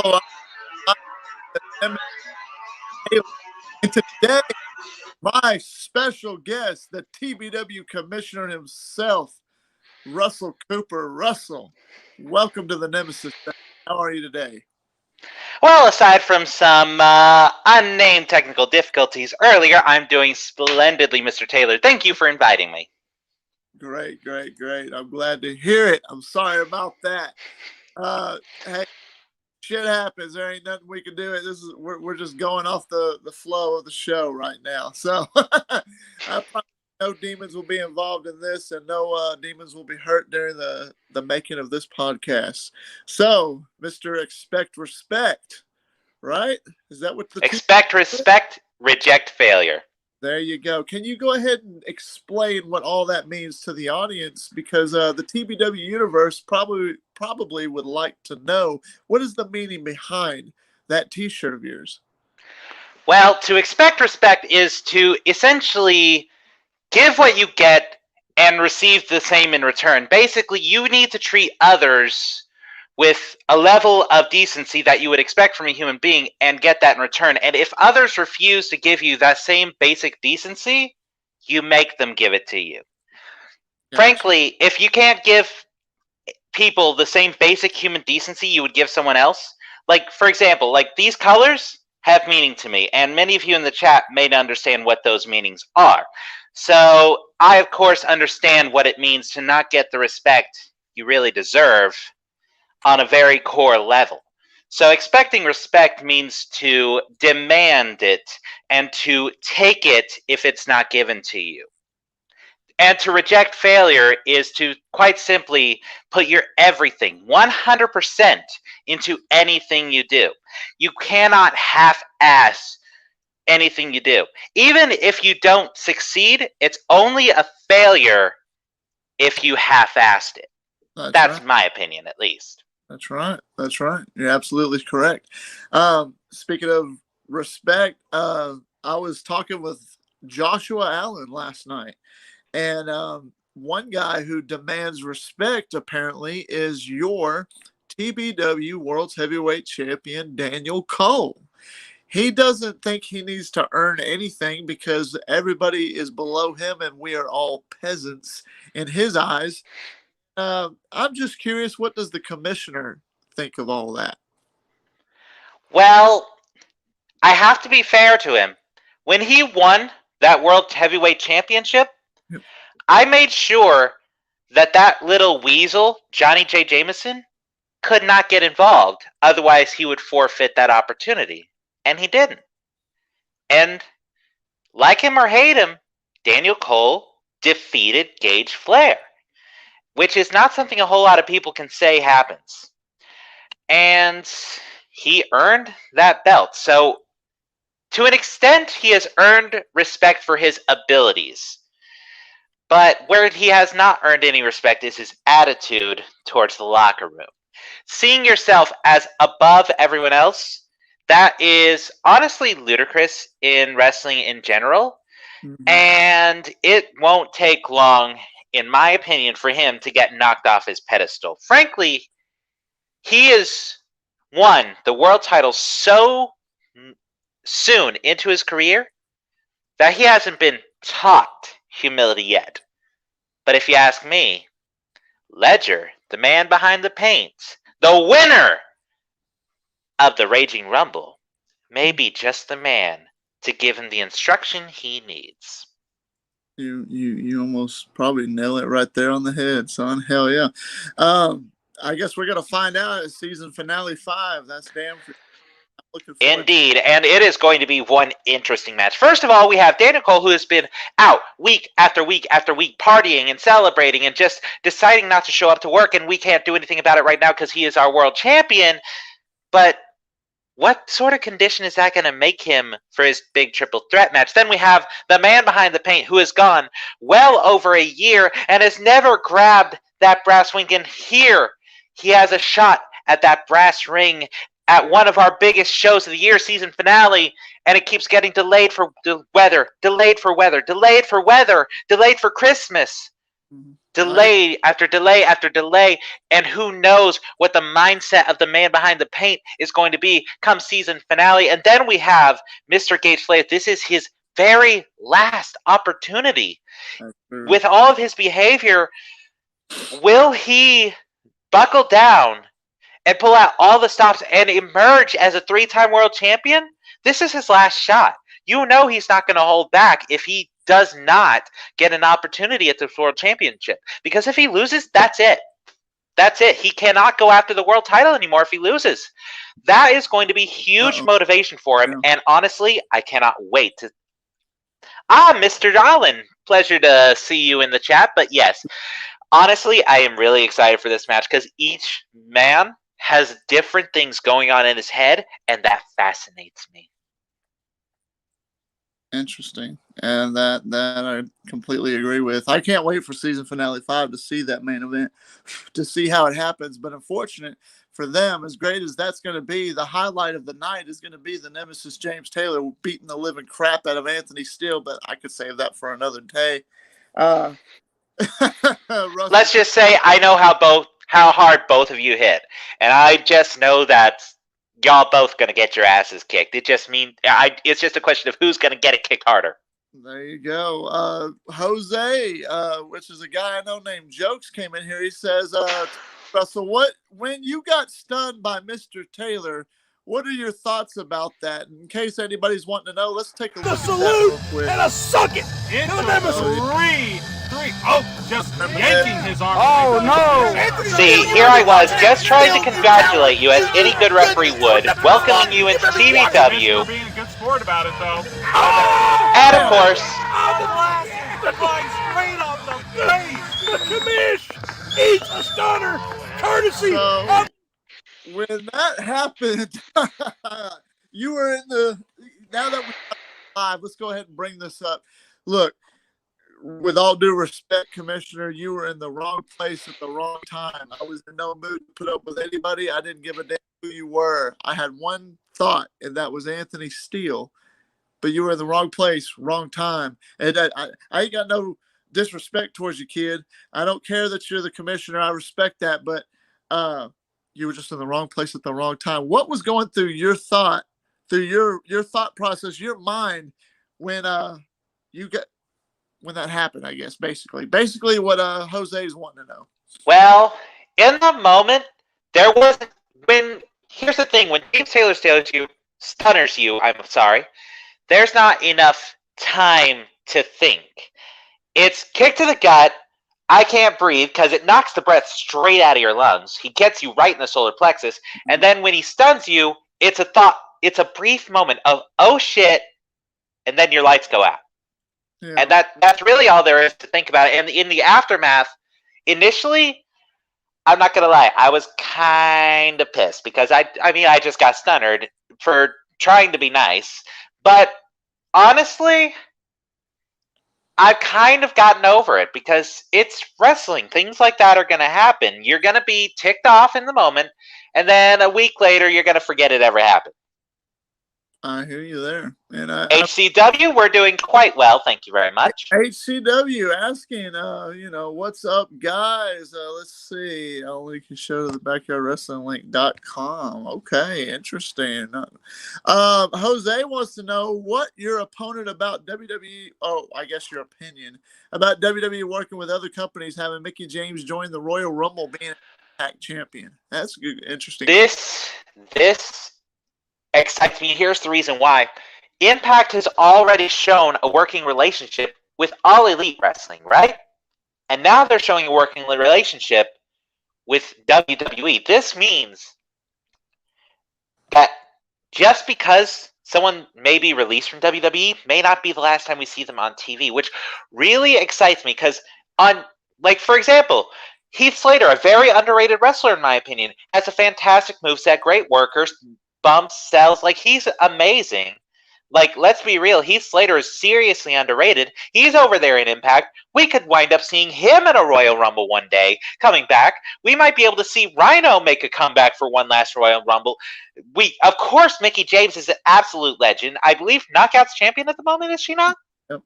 fellow. I'm Nemesis Taylor. And today, my special guest, the TBW Commissioner himself, Russell Cooper. Russell, welcome to the Nemesis. How are you today? Well, aside from some unnamed technical difficulties earlier, I'm doing splendidly, Mr. Taylor. Thank you for inviting me. Great. I'm glad to hear it. I'm sorry about that. Hey, shit happens. There ain't nothing we can do. We're just going off the flow of the show right now. So I probably no demons will be involved in this, and no demons will be hurt during the making of this podcast. So, Mr. Expect Respect, right? Is that what the Expect respect, reject failure. There you go. Can you go ahead and explain what all that means to the audience? Because the TBW universe probably would like to know, what is the meaning behind that T-shirt of yours? Well, to expect respect is to essentially give what you get and receive the same in return. Basically, you need to treat others with a level of decency that you would expect from a human being and get that in return. And if others refuse to give you that same basic decency, you make them give it to you. Gotcha. Frankly, if you can't give people the same basic human decency you would give someone else, like, for example, like these colors have meaning to me, and many of you in the chat may not understand what those meanings are. So I, of course, understand what it means to not get the respect you really deserve on a very core level. So expecting respect means to demand it and to take it if it's not given to you. And to reject failure is to quite simply put your everything, 100%, into anything you do. You cannot half-ass anything you do. Even if you don't succeed, it's only a failure if you half-assed it. That's right. My opinion, at least. That's right. You're absolutely correct. Speaking of respect, I was talking with Joshua Allen last night, and one guy who demands respect apparently is your TBW World's Heavyweight Champion, Daniel Cole. He doesn't think he needs to earn anything because everybody is below him and we are all peasants in his eyes. I'm just curious, what does the commissioner think of all that? Well, I have to be fair to him. When he won that World Heavyweight Championship, yep, I made sure that little weasel, Johnny J. Jameson, could not get involved. Otherwise, he would forfeit that opportunity. And he didn't. And like him or hate him, Daniel Cole defeated Gage Flair, which is not something a whole lot of people can say happens. And he earned that belt. So, to an extent, he has earned respect for his abilities. But where he has not earned any respect is his attitude towards the locker room. Seeing yourself as above everyone else, that is honestly ludicrous in wrestling in general. Mm-hmm. And it won't take long, in my opinion, for him to get knocked off his pedestal. Frankly, he has won the world title so soon into his career that he hasn't been taught humility yet. But if you ask me, Ledger, the man behind the paint, the winner of the Raging Rumble, may be just the man to give him the instruction he needs. You almost probably nail it right there on the head, son. Hell yeah. I guess we're going to find out at season finale 5. That's damn Indeed, and it is going to be one interesting match. First of all, we have Daniel Cole, who has been out week after week after week, partying and celebrating and just deciding not to show up to work, and we can't do anything about it right now because he is our world champion. But what sort of condition is that going to make him for his big triple threat match? Then we have the man behind the paint, who has gone well over a year and has never grabbed that brass ring, and here he has a shot at that brass ring at one of our biggest shows of the year, season finale, and it keeps getting delayed for weather, delayed for weather, delayed for weather, delayed for Christmas. Mm-hmm. delay after delay after delay, and who knows what the mindset of the man behind the paint is going to be come season finale. And then we have Mr. Gage Flair. This is his very last opportunity. With all of his behavior, will he buckle down and pull out all the stops and emerge as a 3-time world champion? This is his last shot. You know he's not going to hold back if he does not get an opportunity at the world championship. Because if he loses, that's it. That's it. He cannot go after the world title anymore if he loses. That is going to be huge motivation for him. Yeah. And honestly, I cannot wait to... Mr. Allen. Pleasure to see you in the chat. But yes, honestly, I am really excited for this match because each man has different things going on in his head, and that fascinates me. Interesting. And that I completely agree with. I can't wait for season finale 5 to see that main event, to see how it happens. But unfortunate for them, as great as that's going to be, the highlight of the night is going to be the Nemesis James Taylor beating the living crap out of Anthony Steele. But I could save that for another day. Let's just say I know how hard both of you hit, and I just know that y'all both gonna get your asses kicked. It just it's just a question of who's gonna get it kicked harder. There you go. Jose, which is a guy I know named Jokes, came in here. He says, Russell, when you got stunned by Mr. Taylor, what are your thoughts about that? In case anybody's wanting to know, let's take a look at that real quick. And a suck it! Into three. Oh, just yanking his arm. Oh, no. See, here I was, just trying to congratulate you, as any good referee would, welcoming you into TBW. Being a good sport about it, though. And of course... straight on the face. The commish eats a stunner, courtesy of... When that happened, you were in the... Now that we're live, let's go ahead and bring this up. Look, with all due respect, Commissioner, you were in the wrong place at the wrong time. I was in no mood to put up with anybody. I didn't give a damn who you were. I had one thought, and that was Anthony Steele. But you were in the wrong place, wrong time. And I ain't got no disrespect towards you, kid. I don't care that you're the commissioner. I respect that. But you were just in the wrong place at the wrong time. What was going through your thought process, your mind, when when that happened, I guess, basically what Jose is wanting to know. Well, in the moment, there wasn't, here's the thing, when James Taylor stunners you, there's not enough time to think. It's kick to the gut, I can't breathe, because it knocks the breath straight out of your lungs. He gets you right in the solar plexus, and then when he stuns you, it's a brief moment of, oh shit, and then your lights go out. Yeah. And that's really all there is to think about it. And in the aftermath, initially, I'm not gonna lie, I was kind of pissed because I just got stunned for trying to be nice. But honestly, I've kind of gotten over it because it's wrestling. Things like that are gonna happen. You're gonna be ticked off in the moment, and then a week later, you're gonna forget it ever happened. I hear you there. And HCW, we're doing quite well. Thank you very much. HCW asking, what's up, guys? Let's see. Only can show to the backyardwrestlinglink.com. Okay, interesting. Jose wants to know what your opponent about WWE, I guess your opinion about WWE working with other companies, having Mickie James join the Royal Rumble being Impact champion. That's good, interesting. This excites me. Here's the reason why. Impact has already shown a working relationship with All Elite Wrestling, right? And now they're showing a working relationship with WWE. This means that just because someone may be released from WWE may not be the last time we see them on TV, which really excites me because for example, Heath Slater, a very underrated wrestler in my opinion, has a fantastic moveset, great workers, bumps, sells, he's amazing. Let's be real, Heath Slater is seriously underrated. He's over there in Impact. We could wind up seeing him in a Royal Rumble one day, coming back. We might be able to see Rhino make a comeback for one last Royal Rumble. Of course, Mickie James is an absolute legend. I believe Knockouts champion at the moment, is she not?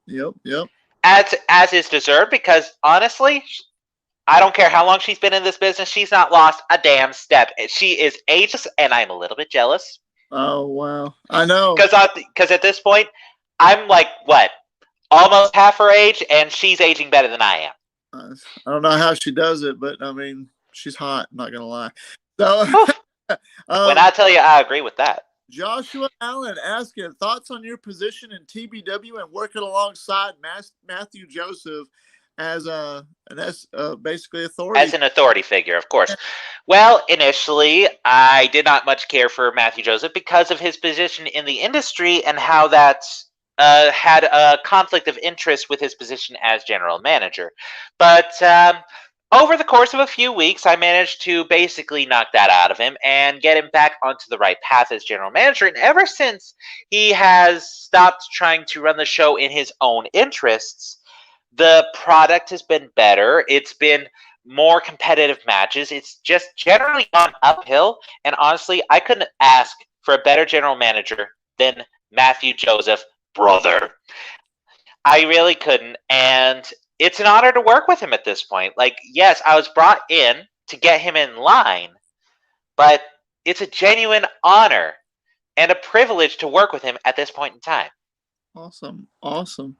Yep. As is deserved, because honestly, I don't care how long she's been in this business. She's not lost a damn step. She is ageless, and I'm a little bit jealous. Oh, wow. I know. Because at this point, I'm like, what? Almost half her age, and she's aging better than I am. I don't know how she does it, but I mean, she's hot. I'm not gonna lie. So, when I tell you, I agree with that. Joshua Allen asking thoughts on your position in TBW and working alongside Matthew Joseph as basically authority. As an authority figure, of course. Well, initially, I did not much care for Matthew Joseph because of his position in the industry and how that had a conflict of interest with his position as general manager. But over the course of a few weeks, I managed to basically knock that out of him and get him back onto the right path as general manager. And ever since he has stopped trying to run the show in his own interests, the product has been better. It's been more competitive matches. It's just generally gone uphill. And honestly, I couldn't ask for a better general manager than Matthew Joseph, brother. I really couldn't. And it's an honor to work with him at this point. Like, yes, I was brought in to get him in line, but it's a genuine honor and a privilege to work with him at this point in time. Awesome. Awesome.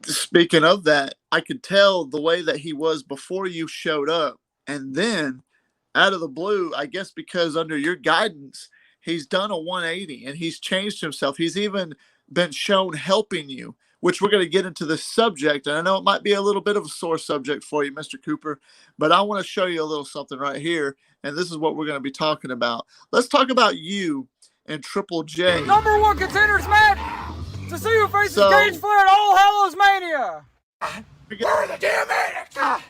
Speaking of that, I could tell the way that he was before you showed up. And then out of the blue, I guess because under your guidance, he's done a 180 and he's changed himself. He's even been shown helping you, which we're going to get into this subject. And I know it might be a little bit of a sore subject for you, Mr. Cooper, but I want to show you a little something right here. And this is what we're going to be talking about. Let's talk about you and Triple J. #1 contenders match to see who faces Gage Flair at All Hallows Mania. Where are the damn medics?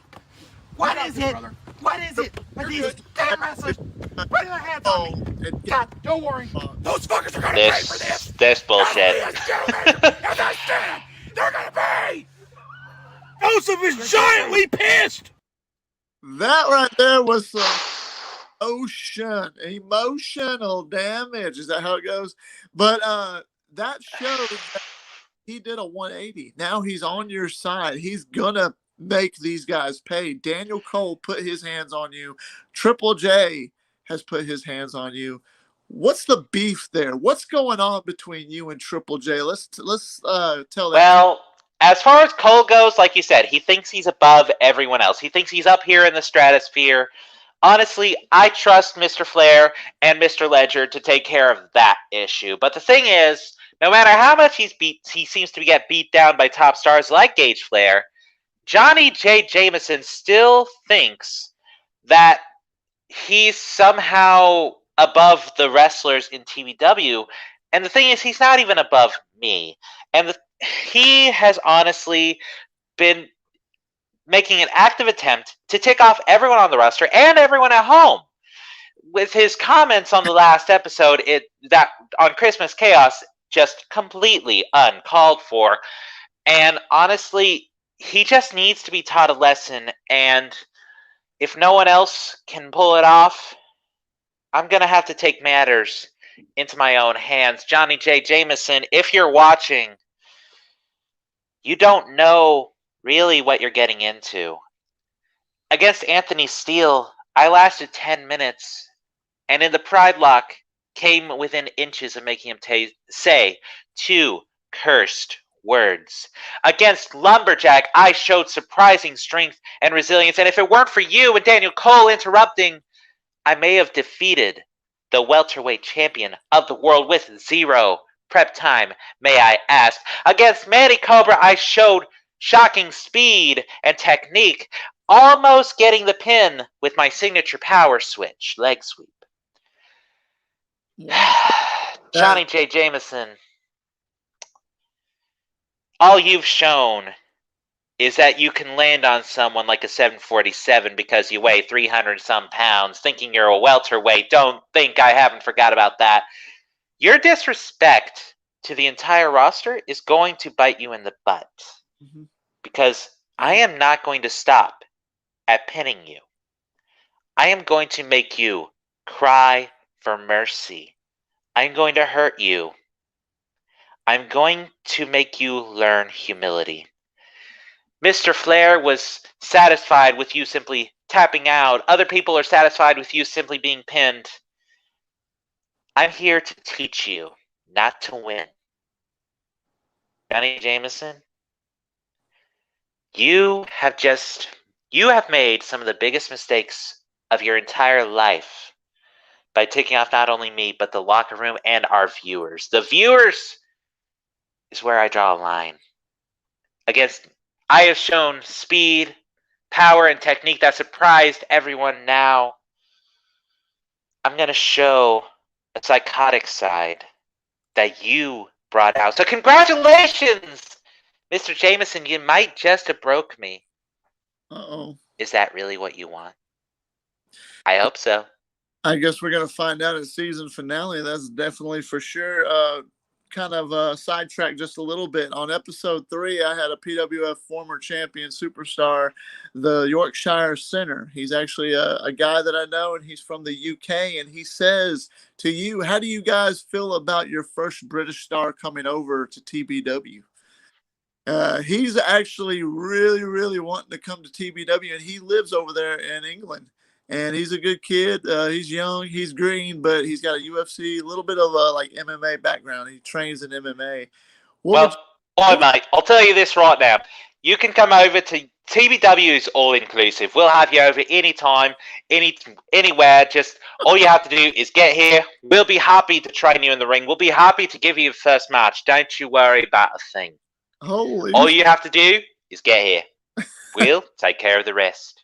What is it? What is it? With these damn wrestlers putting their hands on me? God, don't worry. Those fuckers are gonna pay for this. This bullshit. As I stand, they're gonna pay. Joseph is giantly pissed. That right there was some emotional damage. Is that how it goes? But that shows that he did a 180. Now he's on your side. He's gonna make these guys pay. Daniel Cole put his hands on you. Triple J has put his hands on you. What's the beef there? What's going on between you and Triple J? Let's tell that. Well, as far as Cole goes, like you said, he thinks he's above everyone else. He thinks he's up here in the stratosphere. Honestly, I trust Mr. Flair and Mr. Ledger to take care of that issue. But the thing is, no matter how much he seems to get beat down by top stars like Gage Flair, Johnny J. Jameson still thinks that he's somehow above the wrestlers in TBW. And the thing is, he's not even above me. And he has honestly been making an active attempt to tick off everyone on the roster and everyone at home. With his comments on the last episode, that on Christmas Chaos, just completely uncalled for. And honestly, he just needs to be taught a lesson, and if no one else can pull it off, I'm going to have to take matters into my own hands. Johnny J. Jameson, if you're watching, you don't know really what you're getting into. Against Anthony Steele, I lasted 10 minutes, and in the Pride Lock, came within inches of making him say 2 cursed words. Against Lumberjack, I showed surprising strength and resilience, and if it weren't for you and Daniel Cole interrupting, I may have defeated the welterweight champion of the world with 0 prep time, may I ask. Against Manny Cobra, I showed shocking speed and technique, almost getting the pin with my signature power switch, leg sweep. Johnny J. Jameson, all you've shown is that you can land on someone like a 747 because you weigh 300 some pounds, thinking you're a welterweight. Don't think I haven't forgot about that. Your disrespect to the entire roster is going to bite you in the butt. Mm-hmm. Because I am not going to stop at pinning you. I am going to make you cry for mercy. I'm going to hurt you. I'm going to make you learn humility. Mr. Flair was satisfied with you simply tapping out. Other people are satisfied with you simply being pinned. I'm here to teach you not to win. Johnny Jameson, you have made some of the biggest mistakes of your entire life by taking off not only me, but the locker room and our viewers. The viewers is where I draw a line. I have shown speed, power, and technique that surprised everyone. Now, I'm going to show a psychotic side that you brought out. So congratulations, Mr. Jameson. You might just have broke me. Uh-oh. Is that really what you want? I hope so. I guess we're going to find out at season finale. That's definitely for sure. Kind of sidetrack just a little bit. On episode 3, I had a PWF former champion superstar, the Yorkshire Center. He's actually a guy that I know, and he's from the UK. And he says to you, how do you guys feel about your first British star coming over to TBW? He's actually really, really wanting to come to TBW, and he lives over there in England. And he's a good kid. He's young. He's green, but he's got a UFC, a little bit of a like MMA background. He trains in MMA. Mate, I'll tell you this right now. You can come over to TBW is all inclusive. We'll have you over anytime, anywhere. Just all you have to do is get here. We'll be happy to train you in the ring. We'll be happy to give you the first match. Don't you worry about a thing. All you have to do is get here. We'll take care of the rest.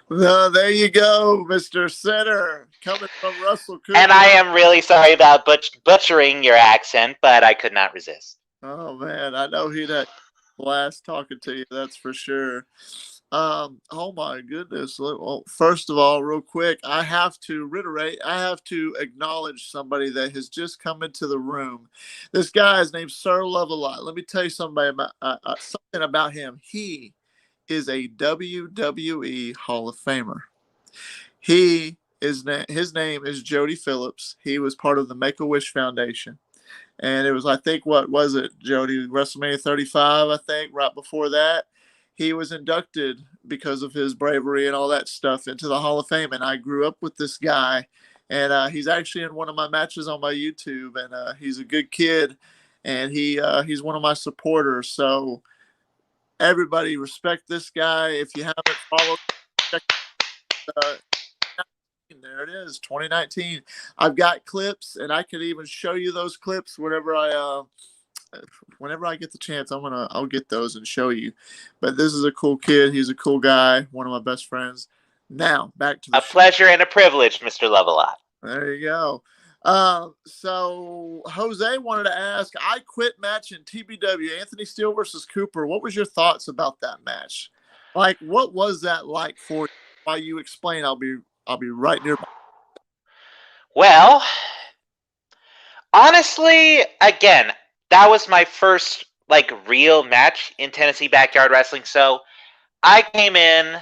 There you go, Mr. Center, coming from Russell Cooper. And I am really sorry about butchering your accent, but I could not resist. Oh, man, I know he'd have blast talking to you, that's for sure. Oh, my goodness. Well, first of all, real quick, I have to reiterate, I have to acknowledge somebody that has just come into the room. This guy is named Sir Love-A-Lot. Let me tell you something about him. He is a WWE Hall of Famer. His name is Jody Phillips. He was part of the Make-A-Wish Foundation. And it was, I think, what was it, Jody? WrestleMania 35, I think, right before that. He was inducted because of his bravery and all that stuff into the Hall of Fame. And I grew up with this guy. And he's actually in one of my matches on my YouTube. And he's a good kid. And he's one of my supporters. So everybody respect this guy. If you haven't followed, check there it is, 2019. I've got clips, and I can even show you those clips whenever I get the chance. I'll get those and show you. But this is a cool kid. He's a cool guy. One of my best friends. Now back to the show. Pleasure and a privilege, Mr. Love-A-Lot. There you go. So Jose wanted to ask, I quit match in TBW, Anthony Steele versus Cooper. What was your thoughts about that match? Like, what was that like for you? While you explain, I'll be right nearby. Well, honestly, again, that was my first real match in Tennessee Backyard Wrestling. So I came in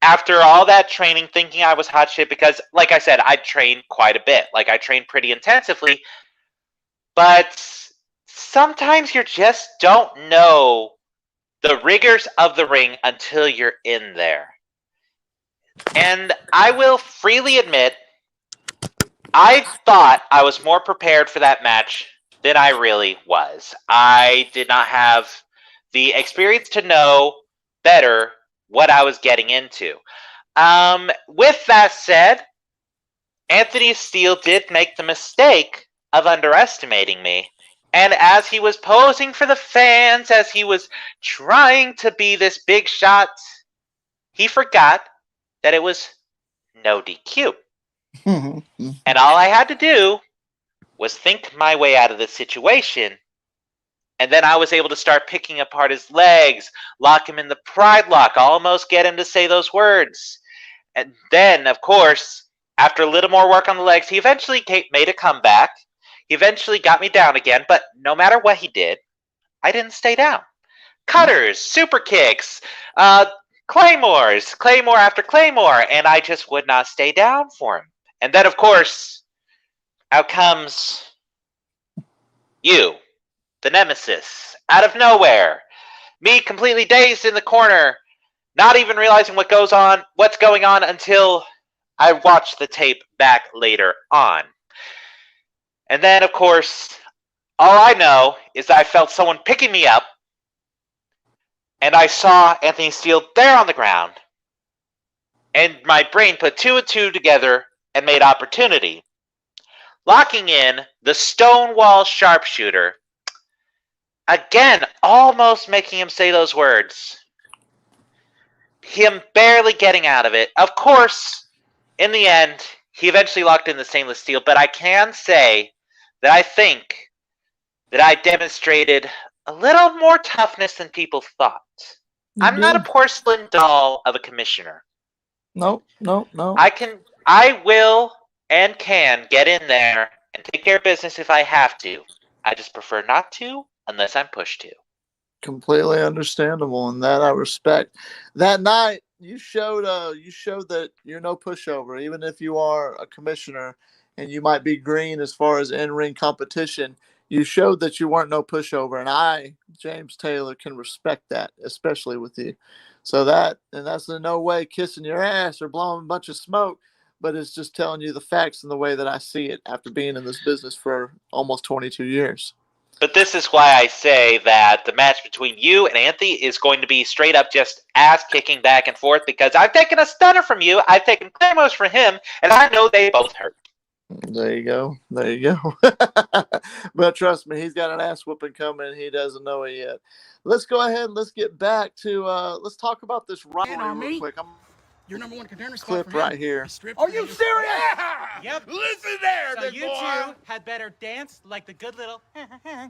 after all that training thinking I was hot shit because, like I said, I trained quite a bit. I trained pretty intensively. But sometimes you just don't know the rigors of the ring until you're in there. And I will freely admit, I thought I was more prepared for that match than I really was. I did not have the experience to know better what I was getting into. With that said, Anthony Steele did make the mistake of underestimating me. And as he was posing for the fans, as he was trying to be this big shot, he forgot that it was no DQ. And all I had to do was think my way out of the situation. And then I was able to start picking apart his legs, lock him in the pride lock, almost get him to say those words. And then, of course, after a little more work on the legs, he eventually made a comeback. He eventually got me down again, but no matter what he did, I didn't stay down. Cutters, super kicks, claymores, claymore after claymore, and I just would not stay down for him. And then, of course, out comes you, the Nemesis, out of nowhere. Me completely dazed in the corner, not even realizing what's going on until I watched the tape back later on. And then, of course, all I know is that I felt someone picking me up, and I saw Anthony Steele there on the ground, and my brain put two and two together and made opportunity, locking in the Stonewall sharpshooter, again, almost making him say those words. Him barely getting out of it. Of course, in the end, he eventually locked in the stainless steel, but I can say that I think that I demonstrated a little more toughness than people thought. I'm not a porcelain doll of a commissioner. No. I will and can get in there and take care of business if I have to. I just prefer not to unless I'm pushed to. Completely understandable, and that I respect. That night, you showed that you're no pushover, even if you are a commissioner and you might be green as far as in-ring competition. You showed that you weren't no pushover, and I, James Taylor, can respect that, especially with you. So that's in no way kissing your ass or blowing a bunch of smoke, but it's just telling you the facts and the way that I see it after being in this business for almost 22 years. But this is why I say that the match between you and Anthony is going to be straight up just ass kicking back and forth, because I've taken a stunner from you, I've taken claymores from him, and I know they both hurt. There you go. But trust me, he's got an ass whooping coming. He doesn't know it yet. Let's go ahead and let's get back to let's talk about this rivalry real quick. Your number one contender clip right here. Are you serious? Yep. Listen there, So big you boy. two had better dance like the good little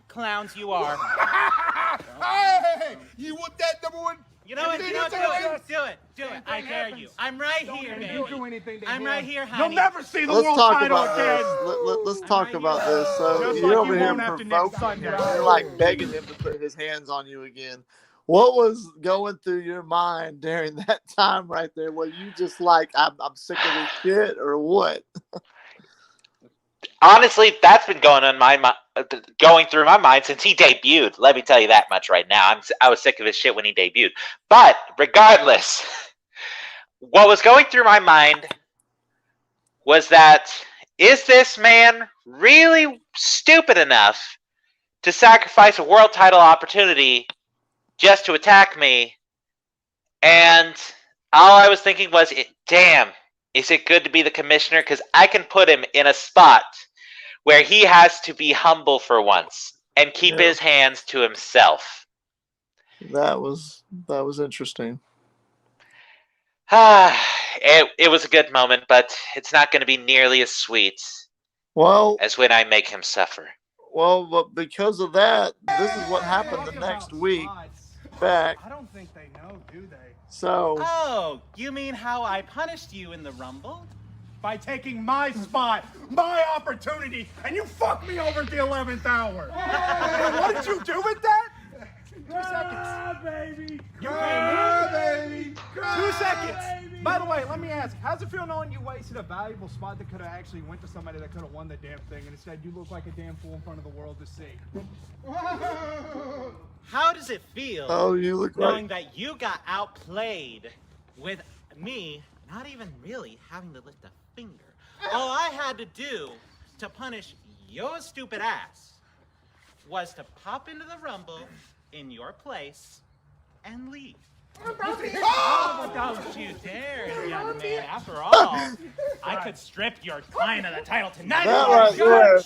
clowns you are. Hey, you want that number one? You know what? Do it. I dare you. I'm right here, Don't baby. do anything to I'm him. right here, honey. You'll never see the Let's world talk title about again. this. Let's talk right about here. this. So Just you're like over you here won't after next provoking Sunday. him. You're like begging him to put his hands on you again. What was going through your mind during that time right there? Were you just like, I'm sick of this shit, or what? Honestly, that's been going through my mind since he debuted. Let me tell you that much right now. I was sick of his shit when he debuted. But regardless, what was going through my mind was that, is this man really stupid enough to sacrifice a world title opportunity just to attack me? And all I was thinking was, damn, is it good to be the commissioner? Because I can put him in a spot where he has to be humble for once and keep his hands to himself. That was interesting. It was a good moment, but it's not going to be nearly as sweet as when I make him suffer. Well, but because of that, this is what happened the next week back. I don't think they know, do they? So Oh, you mean how I punished you in the Rumble? By taking my spot, my opportunity, and you fucked me over at the 11th hour. What did you do with that? 2 seconds. Baby. You baby. 2 seconds. By the way, let me ask, how's it feel knowing you wasted a valuable spot that could have actually went to somebody that could have won the damn thing, and instead you look like a damn fool in front of the world to see? How does it feel you look knowing like that you got outplayed with me not even really having to lift a finger? All I had to do to punish your stupid ass was to pop into the Rumble in your place and leave. Oh, don't you dare, young man. After all, I could strip your client of the title tonight. that right there.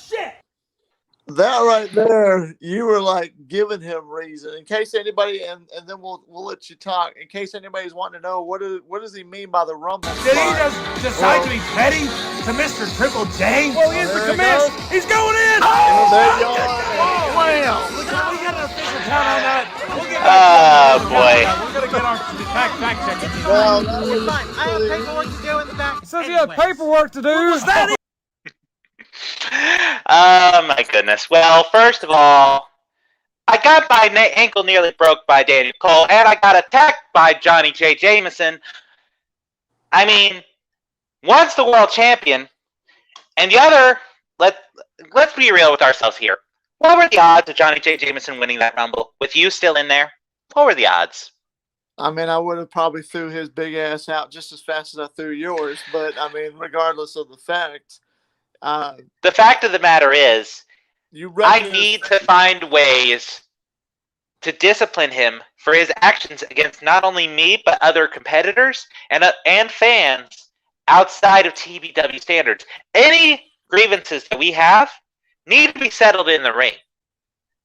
That right there, you were like giving him reason. In case anybody, and then we'll let you talk. In case anybody's wanting to know, what does he mean by the Rumble? Did he just decide to be petty to Mr. Triple J? Well, he's the commissioner. He's going in. There you are. Wow. We got an official count on that. We'll get Boy. We're going to get our fact check. Well, It's fine. I have paperwork to do in the back. It says you have paperwork to do. What was that? Oh my goodness. Well, first of all, I got my ankle nearly broke by Daniel Cole, and I got attacked by Johnny J. Jameson. I mean, one's the world champion, and the other, let's be real with ourselves here. What were the odds of Johnny J. Jameson winning that Rumble with you still in there? What were the odds? I mean, I would have probably threw his big ass out just as fast as I threw yours. But I mean, regardless of the fact, The fact of the matter is, you I rubbed need to find ways to discipline him for his actions against not only me but other competitors and fans outside of TBW standards. Any grievances that we have need to be settled in the ring.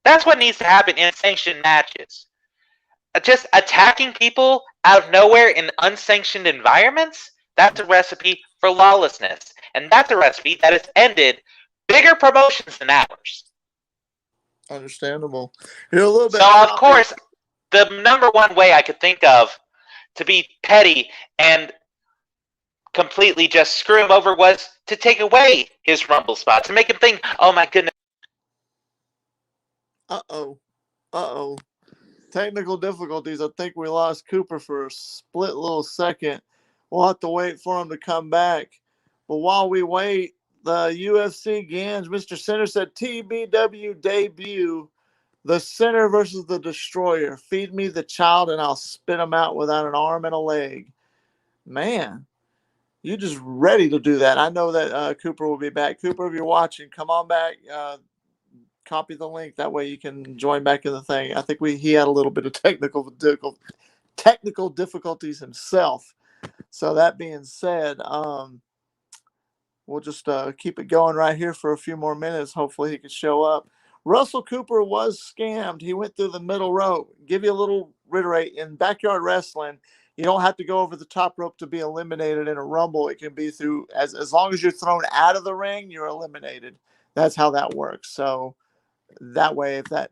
That's what needs to happen in sanctioned matches. Just attacking people out of nowhere in unsanctioned environments, that's a recipe for lawlessness. And that's a recipe that has ended bigger promotions than ours. Understandable. You're a little bit. So, of course, the number one way I could think of to be petty and completely just screw him over was to take away his Rumble spot, to make him think, oh my goodness. Uh-oh. Technical difficulties. I think we lost Cooper for a split little second. We'll have to wait for him to come back. But while we wait, the UFC Gans, Mr. Center said TBW debut, the Center versus the Destroyer. Feed me the child and I'll spit him out without an arm and a leg. Man, you just ready to do that. I know that Cooper will be back. Cooper, if you're watching, come on back. Copy the link. That way you can join back in the thing. I think he had a little bit of technical difficulties himself. So that being said, we'll just keep it going right here for a few more minutes. Hopefully he can show up. Russell Cooper was scammed. He went through the middle rope. Give you a little reiterate. In backyard wrestling, you don't have to go over the top rope to be eliminated in a rumble. It can be through, as long as you're thrown out of the ring, you're eliminated. That's how that works. So that way, if that,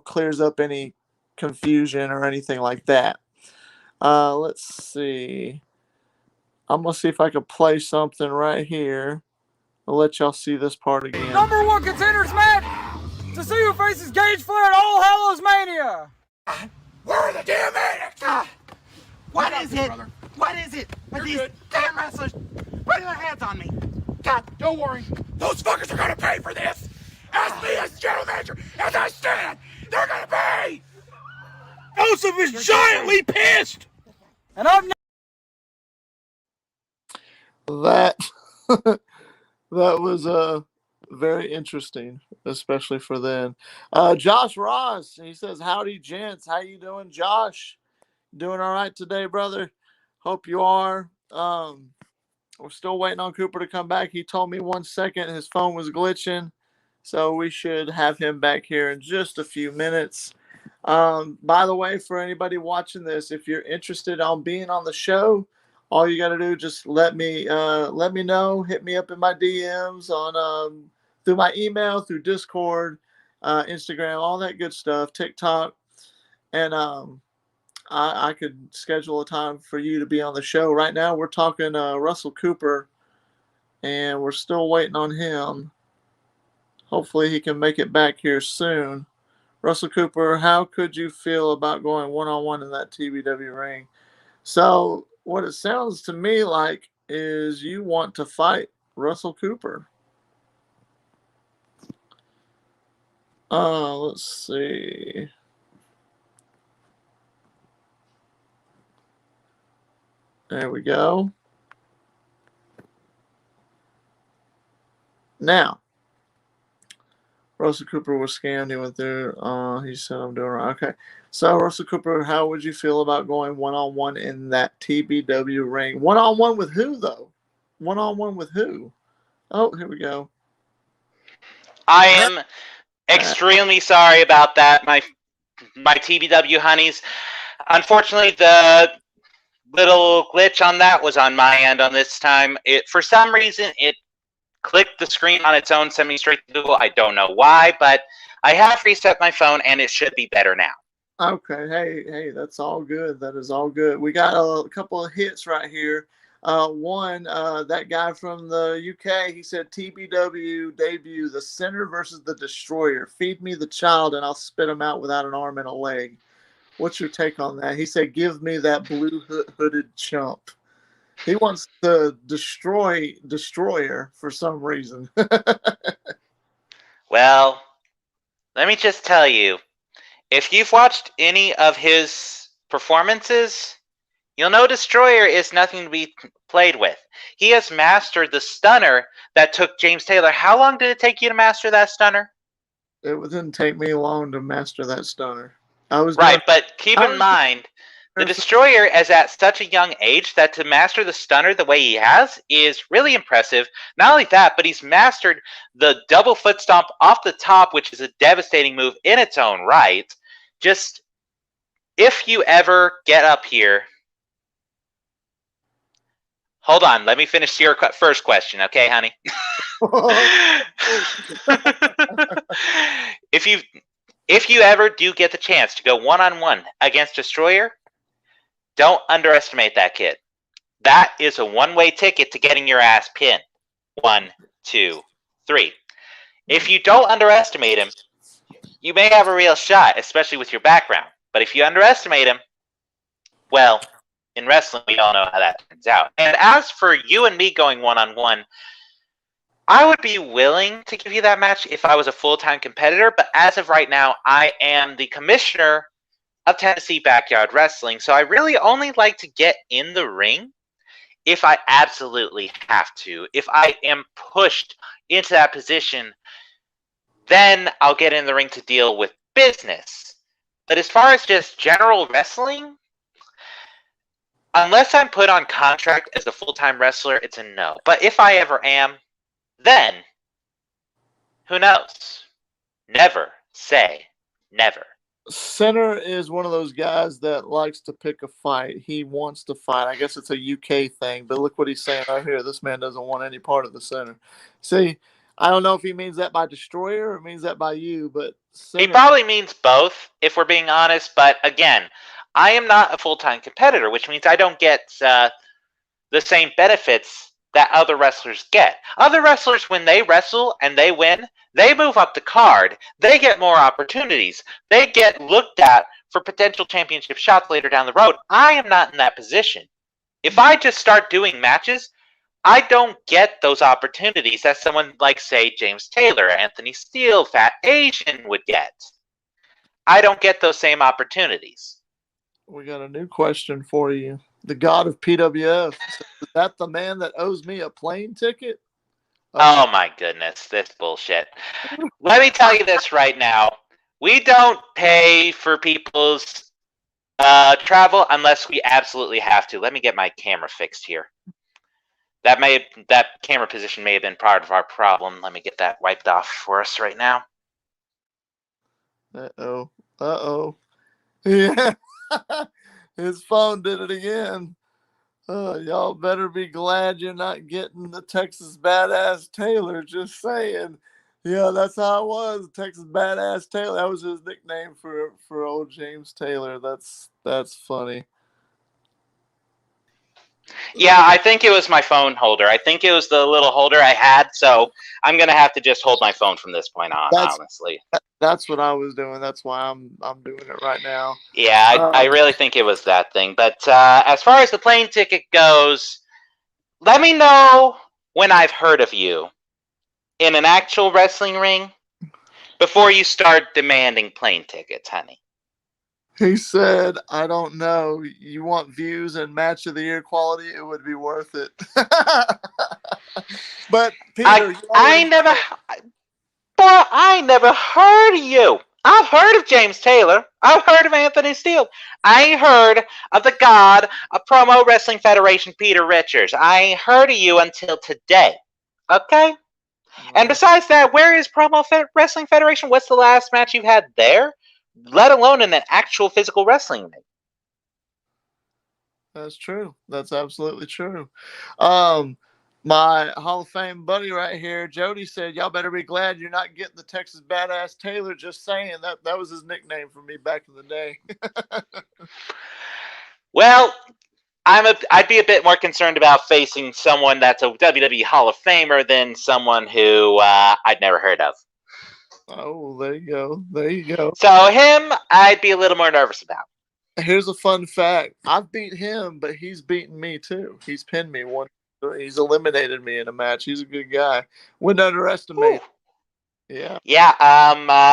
clears up any confusion or anything like that. Let's see. I'm going to see if I can play something right here. I'll let y'all see this part again. Number one contenders match to see who faces Gage Flair at All Hallows Mania. Where are the damn medics? What is it? What is it with these damn wrestlers putting their hands on me? God, Don't worry. Those fuckers are gonna pay for this. Ask me as general manager as I stand. They're gonna pay. Joseph is giantly pissed. And up next, That that was very interesting, especially for then. Josh Ross, he says, "Howdy, gents. How you doing, Josh? Doing all right today, brother? Hope you are. We're still waiting on Cooper to come back. He told me 1 second his phone was glitching, so we should have him back here in just a few minutes. By the way, for anybody watching this, if you're interested on being on the show, all you got to do, just let me know. Hit me up in my DMs on through my email, through Discord, Instagram, all that good stuff, TikTok, and I could schedule a time for you to be on the show. Right now, we're talking Russell Cooper, and we're still waiting on him. Hopefully, he can make it back here soon. Russell Cooper, how could you feel about going one-on-one in that TBW ring? So what it sounds to me like is you want to fight Russell Cooper. Let's see. There we go. Now, Russell Cooper was scammed. He went through. He said, I'm doing right. Okay. So, Russell Cooper, how would you feel about going one-on-one in that TBW ring? One-on-one with who, though? One-on-one with who? Oh, here we go. I am extremely sorry about that, my TBW honeys. Unfortunately, the little glitch on that was on my end on this time. For some reason, it clicked the screen on its own, sent me straight to Google. I don't know why, but I have reset my phone, and it should be better now. Okay. Hey, that's all good. That is all good. We got a couple of hits right here. One, that guy from the UK, he said TBW debut, the Center versus the Destroyer. Feed me the child, and I'll spit him out without an arm and a leg. What's your take on that? He said, give me that blue hooded chump. He wants to destroy Destroyer for some reason. Well, let me just tell you, If you've watched any of his performances, you'll know Destroyer is nothing to be played with. He has mastered the stunner that took James Taylor. How long did it take you to master that stunner? It didn't take me long to master that stunner. I was Right, doing, but keep in mind, the Destroyer is at such a young age that to master the stunner the way he has is really impressive. Not only that, but he's mastered the double foot stomp off the top, which is a devastating move in its own right. Just, if you ever get up here... Hold on, let me finish your first question, okay, honey? If you ever do get the chance to go one-on-one against Destroyer, don't underestimate that kid. That is a one-way ticket to getting your ass pinned. 1, 2, 3. If you don't underestimate him, you may have a real shot, especially with your background. But if you underestimate him, well, in wrestling, we all know how that turns out. And as for you and me going one-on-one, I would be willing to give you that match if I was a full-time competitor, but as of right now, I am the commissioner of Tennessee Backyard Wrestling, so I really only like to get in the ring if I absolutely have to. If I am pushed into that position, then I'll get in the ring to deal with business. But as far as just general wrestling, unless I'm put on contract as a full-time wrestler, it's a no. But if I ever am, then who knows? Never say never. Center is one of those guys that likes to pick a fight. He wants to fight. I guess it's a UK thing, but look what he's saying right here. This man doesn't want any part of the center. See, I don't know if he means that by Destroyer or means that by you, but He probably means both, if we're being honest. But again, I am not a full-time competitor, which means I don't get the same benefits that other wrestlers get. Other wrestlers, when they wrestle and they win, they move up the card. They get more opportunities. They get looked at for potential championship shots later down the road. I am not in that position. If I just start doing matches, I don't get those opportunities that someone like, say, James Taylor, Anthony Steele, Fat Asian would get. I don't get those same opportunities. We got a new question for you. The god of PWF. Is that the man that owes me a plane ticket? Oh my goodness, this bullshit. Let me tell you this right now. We don't pay for people's travel unless we absolutely have to. Let me get my camera fixed here. That camera position may have been part of our problem. Let me get that wiped off for us right now. Uh-oh. Uh-oh. Yeah. His phone did it again. Y'all better be glad you're not getting the Texas Badass Taylor. Just saying. Yeah, that's how it was. Texas Badass Taylor. That was his nickname for old James Taylor. That's funny. Yeah, I think it was my phone holder. I think it was the little holder I had, so I'm going to have to just hold my phone from this point on, honestly. That's what I was doing. That's why I'm doing it right now. Yeah, I really think it was that thing. But as far as the plane ticket goes, let me know when I've heard of you in an actual wrestling ring before you start demanding plane tickets, honey. He said, I don't know. You want views and match of the year quality? It would be worth it. But Peter, I never heard of you. I've heard of James Taylor. I've heard of Anthony Steele. I ain't heard of the god of Promo Wrestling Federation, Peter Richards. I ain't heard of you until today. Okay? And besides that, where is Promo Wrestling Federation? What's the last match you've had there? Let alone in an actual physical wrestling ring. That's true. That's absolutely true. My Hall of Fame buddy right here, Jody, said, y'all better be glad you're not getting the Texas Badass Taylor. Just saying. That was his nickname for me back in the day. Well, I'd be a bit more concerned about facing someone that's a WWE Hall of Famer than someone who I'd never heard of. Oh, there you go. There you go. So him, I'd be a little more nervous about. Here's a fun fact. I've beat him, but he's beaten me too. He's pinned me once. He's eliminated me in a match. He's a good guy. Wouldn't underestimate him. Yeah. Yeah,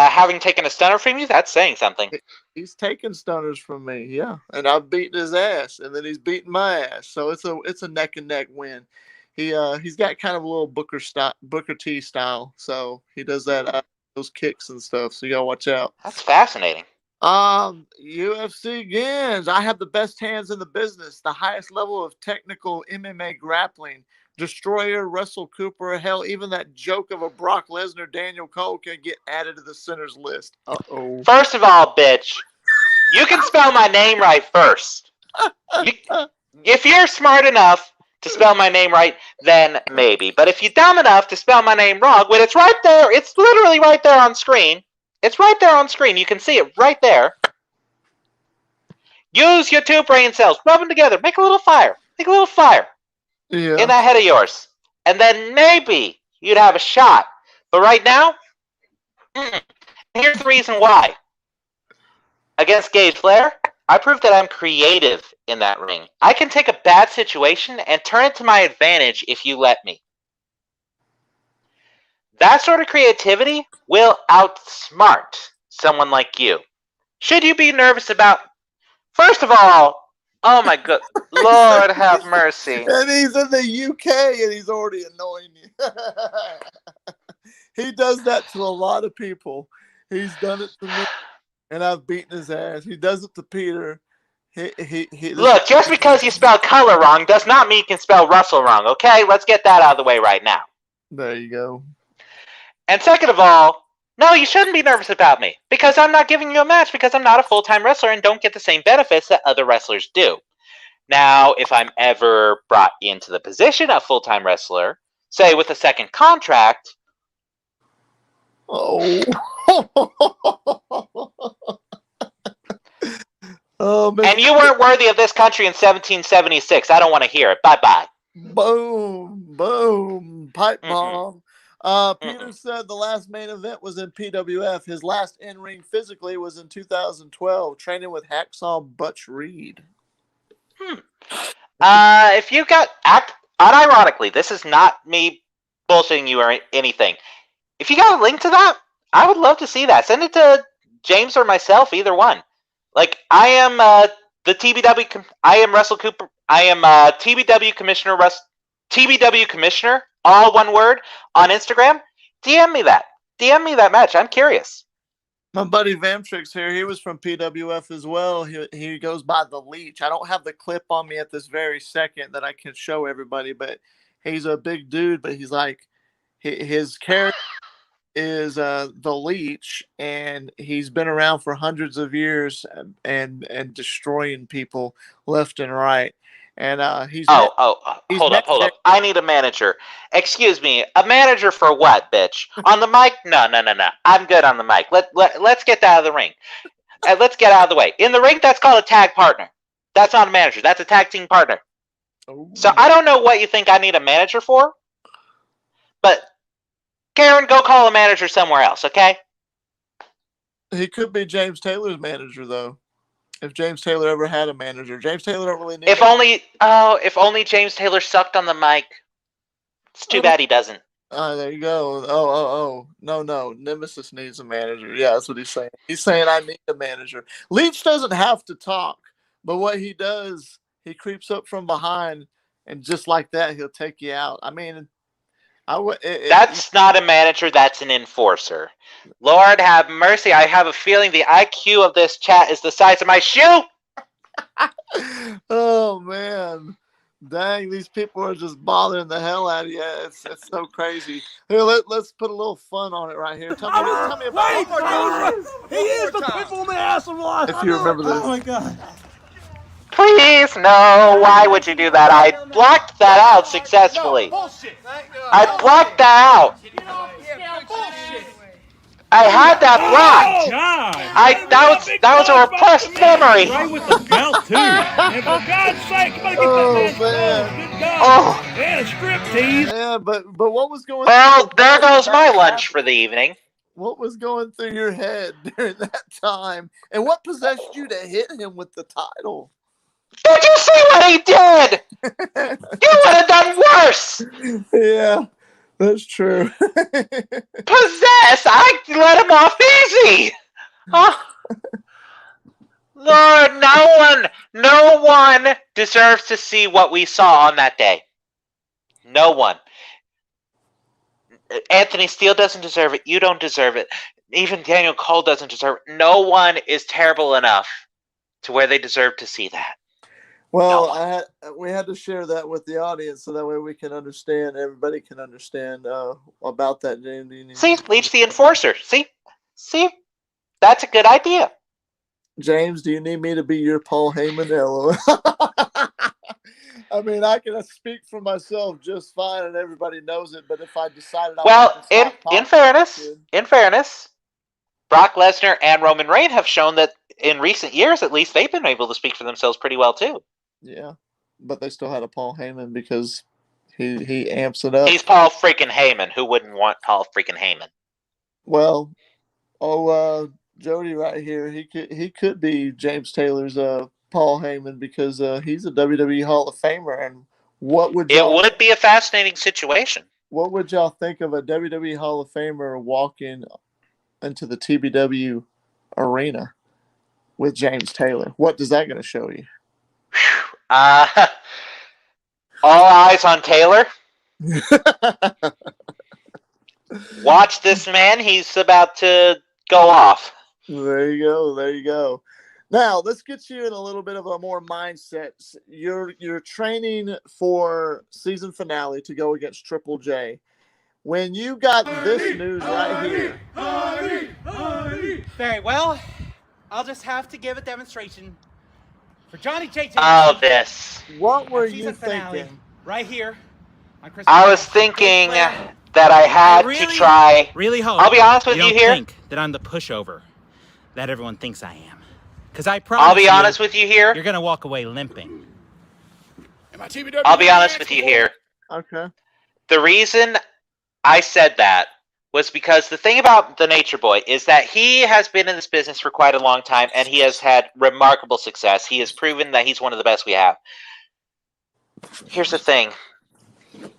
having taken a stunner from you, that's saying something. He's taking stunners from me, yeah, and I've beaten his ass, and then he's beating my ass. So it's a neck and neck win. He's got kind of a little Booker T style, so he does that those kicks and stuff. So you gotta watch out. That's fascinating. UFC Games. I have the best hands in the business, the highest level of technical MMA grappling. Destroyer, Russell Cooper, hell, even that joke of a Brock Lesnar, Daniel Cole can get added to the sinners list. Uh-oh. First of all, bitch, you can spell my name right first. If you're smart enough to spell my name right, then maybe. But if you're dumb enough to spell my name wrong, when it's right there, it's literally right there on screen. It's right there on screen. You can see it right there. Use your 2 brain cells. Rub them together. Make a little fire. Make a little fire. Yeah. In that head of yours. And then maybe you'd have a shot. But right now, here's the reason why. Against Gage Flair, I proved that I'm creative in that ring. I can take a bad situation and turn it to my advantage if you let me. That sort of creativity will outsmart someone like you. Should you be nervous about... First of all, oh my good Lord have mercy. And he's in the UK and he's already annoying you. He does that to a lot of people. He's done it to me, and I've beaten his ass. He does it to Peter. Look, just because you spell color wrong does not mean you can spell Russell wrong, okay? Let's get that out of the way right now. There you go. And second of all, no, you shouldn't be nervous about me, because I'm not giving you a match because I'm not a full-time wrestler and don't get the same benefits that other wrestlers do. Now, if I'm ever brought into the position of full-time wrestler, say with a second contract... Oh. Oh, and you weren't worthy of this country in 1776. I don't want to hear it. Bye-bye. Boom. Boom. Pipe bomb. Peter said the last main event was in PWF. His last in-ring physically was in 2012, training with Hacksaw Butch Reed. If you got... Unironically, this is not me bullshitting you or anything. If you got a link to that, I would love to see that. Send it to James or myself, either one. Like, I am the TBW... I am Russell Cooper. I am TBW Commissioner TBW Commissioner, all one word, on Instagram. DM me that. DM me that match. I'm curious. My buddy Vamtrix here, he was from PWF as well. He goes by the Leech. I don't have the clip on me at this very second that I can show everybody, but he's a big dude, but he's like, his character is the Leech, and he's been around for hundreds of years and destroying people left and right. And he's hold up. I need a manager. Excuse me, a manager for what, bitch? On the mic? No. I'm good on the mic. Let's get that out of the ring. Let's get out of the way. In the ring, that's called a tag partner. That's not a manager. That's a tag team partner. Ooh. So I don't know what you think I need a manager for, but Karen, go call a manager somewhere else, okay? He could be James Taylor's manager, though. If James Taylor ever had a manager. James Taylor don't really need if only James Taylor sucked on the mic. It's too bad he doesn't. There you go. No. Nemesis needs a manager. Yeah, that's what he's saying. He's saying I need a manager. Leech doesn't have to talk, but what he does, he creeps up from behind, and just like that, he'll take you out. I mean, that's not a manager. That's an enforcer. Lord have mercy. I have a feeling the IQ of this chat is the size of my shoe. Oh, man. Dang, these people are just bothering the hell out of you. It's so crazy. Here, let's put a little fun on it right here. Tell me about He is the people in the ass of life. if you remember this. Oh my god. Please, no. Why would you do that? I blocked that out successfully. I blocked that out. I had that blocked. That was a repressed memory. Right with the belt too. And for God's sake, you better get that man close. Good God. Oh. And a striptease. Yeah, but what was going Well, there goes my lunch for the evening. What was going through your head during that time? And what possessed you to hit him with the title? Did you see what he did? You would have done worse. Yeah. That's true. Possess! I let him off easy! Oh. Lord, no one deserves to see what we saw on that day. No one. Anthony Steele doesn't deserve it. You don't deserve it. Even Daniel Cole doesn't deserve it. No one is terrible enough to where they deserve to see that. Well, we had to share that with the audience so that way we can understand. Everybody can understand about that. See, Leech the Enforcer. See, that's a good idea. James, do you need me to be your Paul Heyman? I mean, I can speak for myself just fine, and everybody knows it. But if I decided, in fairness, Brock Lesnar and Roman Reigns have shown that in recent years, at least, they've been able to speak for themselves pretty well too. Yeah, but they still had a Paul Heyman because he amps it up. He's Paul freaking Heyman. Who wouldn't want Paul freaking Heyman? Well, Jody right here, he could be James Taylor's Paul Heyman because he's a WWE Hall of Famer. And it would be a fascinating situation. What would y'all think of a WWE Hall of Famer walking into the TBW arena with James Taylor? What is that going to show you? All eyes on Taylor. Watch this man. He's about to go off. There you go. Now, let's get you in a little bit of a more mindset. You're training for season finale to go against Triple J. When you got this news right here. Very well. I'll just have to give a demonstration for Johnny J. Taylor. Oh, this. What were you thinking? Right here. I was thinking that I had to try. Really hope. I'll be honest with you here. Think that I'm the pushover that everyone thinks I am. Because I promise I'll be honest with you here. You're going to walk away limping. I'll be honest with you here. Okay. The reason I said that was because the thing about the Nature Boy is that he has been in this business for quite a long time and he has had remarkable success. He has proven that he's one of the best we have. Here's the thing.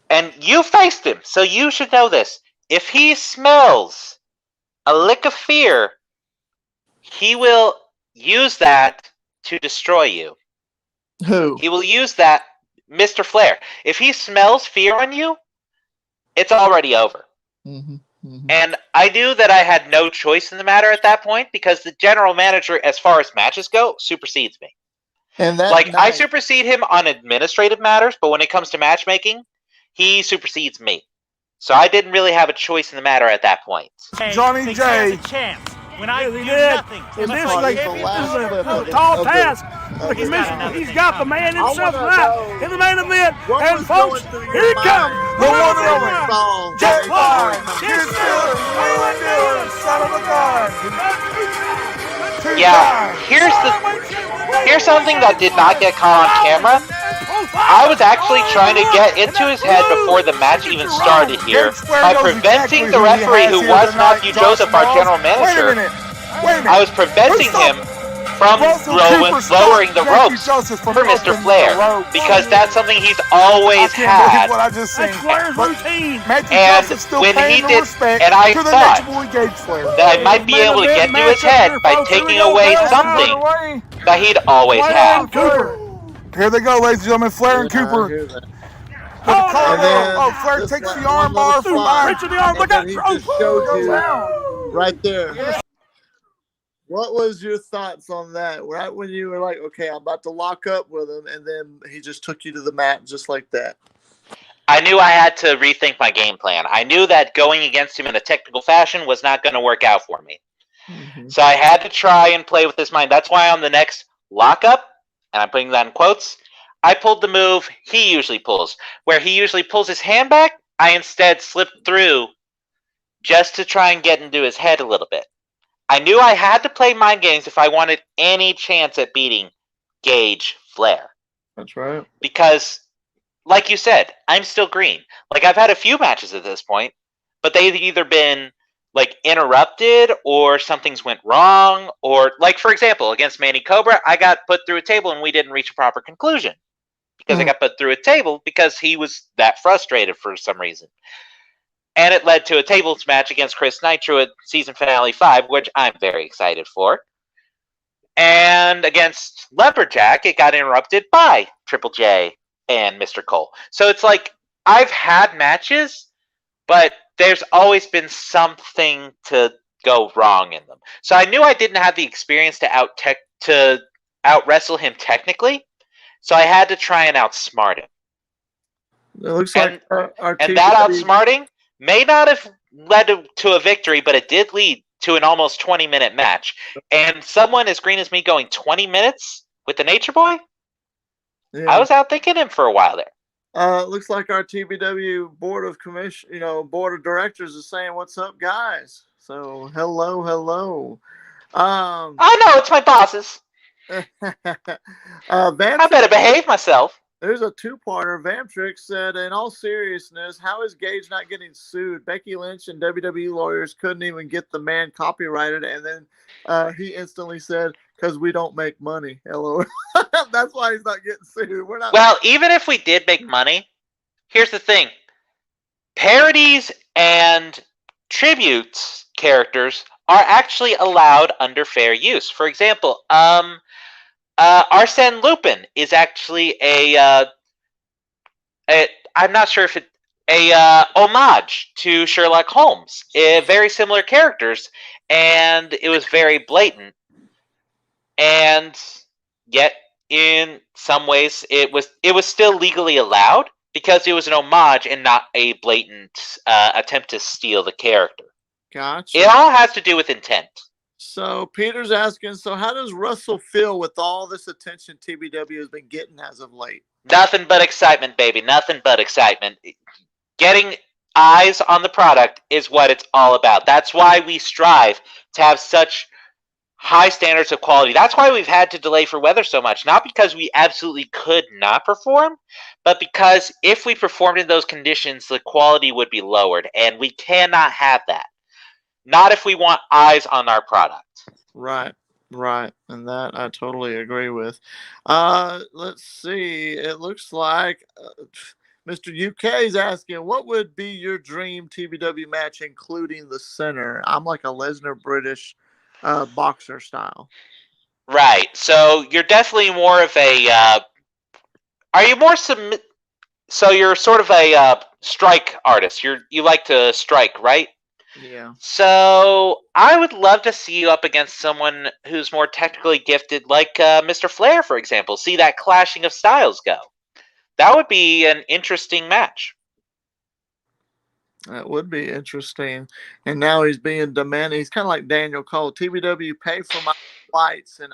And you faced him, so you should know this. If he smells a lick of fear, he will use that to destroy you. Who? He will use that, Mr. Flair. If he smells fear on you, it's already over. Mm-hmm. And I knew that I had no choice in the matter at that point because the general manager, as far as matches go, supersedes me. And that I supersede him on administrative matters, but when it comes to matchmaking, he supersedes me. So I didn't really have a choice in the matter at that point. Hey, Johnny J. When I do nothing. In this is a tall task. The commission, he's got the man himself tonight in the main event. And folks, here he comes. The one and only Jack Clark. Here's Taylor. Son of a gun. Yeah, here's something that did not get caught on camera. I was actually trying to get into his head before the match even started here by preventing the referee, who was Matthew Joseph, our general manager. I was preventing him from lowering the ropes for Mr. Flair because that's something he's always had. And when he did, and I thought that I might be able to get into his head by taking away something that he'd always had. Here they go, ladies and gentlemen, Flair and Cooper. Flair takes the arm bar from behind. Look at it. Right there. What was your thoughts on that? Right when you were like, okay, I'm about to lock up with him, and then he just took you to the mat just like that. I knew I had to rethink my game plan. I knew that going against him in a technical fashion was not going to work out for me. Mm-hmm. So I had to try and play with his mind. That's why on the next lockup, and I'm putting that in quotes, I pulled the move he usually pulls. Where he usually pulls his hand back, I instead slipped through just to try and get into his head a little bit. I knew I had to play mind games if I wanted any chance at beating Gage Flair. That's right. Because, like you said, I'm still green. Like, I've had a few matches at this point, but they've either been, like, interrupted or something's went wrong. Or, like, for example, against Manny Cobra, I got put through a table and we didn't reach a proper conclusion. Because I got put through a table because he was that frustrated for some reason. and it led to a tables match against Chris Nitro at season finale 5, which I'm very excited for. And against Lumberjack, it got interrupted by Triple J and Mr. Cole. So it's like, I've had matches, but there's always been something to go wrong in them. So I knew I didn't have the experience to out wrestle him technically, so I had to try and outsmart him. It looks like our and that outsmarting may not have led to a victory, but it did lead to an almost 20-minute match. And someone as green as me going 20 minutes with the Nature Boy? Yeah. I was out thinking him for a while there. Looks like our TBW board of directors is saying, "What's up, guys?" So hello. I know it's my bosses. I better behave myself. There's a two-parter. Vamtrix said, in all seriousness, how is Gage not getting sued? Becky Lynch and WWE lawyers couldn't even get the man copyrighted, and then he instantly said, because we don't make money. Hello. That's why he's not getting sued. We're not. Well, even if we did make money, here's the thing. Parodies and tributes characters are actually allowed under fair use. For example, Arsène Lupin is actually I'm not sure if homage to Sherlock Holmes. Very similar characters, and it was very blatant. And yet, in some ways, it was still legally allowed because it was an homage and not a blatant attempt to steal the character. Gotcha. It all has to do with intent. So Peter's asking, so how does Russell feel with all this attention TBW has been getting as of late? Nothing but excitement, baby. Nothing but excitement. Getting eyes on the product is what it's all about. That's why we strive to have such high standards of quality. That's why we've had to delay for weather so much. Not because we absolutely could not perform, but because if we performed in those conditions, the quality would be lowered, and we cannot have that. Not if we want eyes on our product. Right. And that I totally agree with. Let's see. It looks like Mr. UK is asking, what would be your dream TBW match, including the center? I'm like a Lesnar British boxer style. Right. So you're definitely more of a. Are you more So you're sort of a strike artist. You like to strike, right? Yeah. So I would love to see you up against someone who's more technically gifted, like Mr. Flair, for example. See that clashing of styles go. That would be an interesting match. That would be interesting. And now he's being demanded. He's kind of like Daniel Cole. TBW, pay for my fights and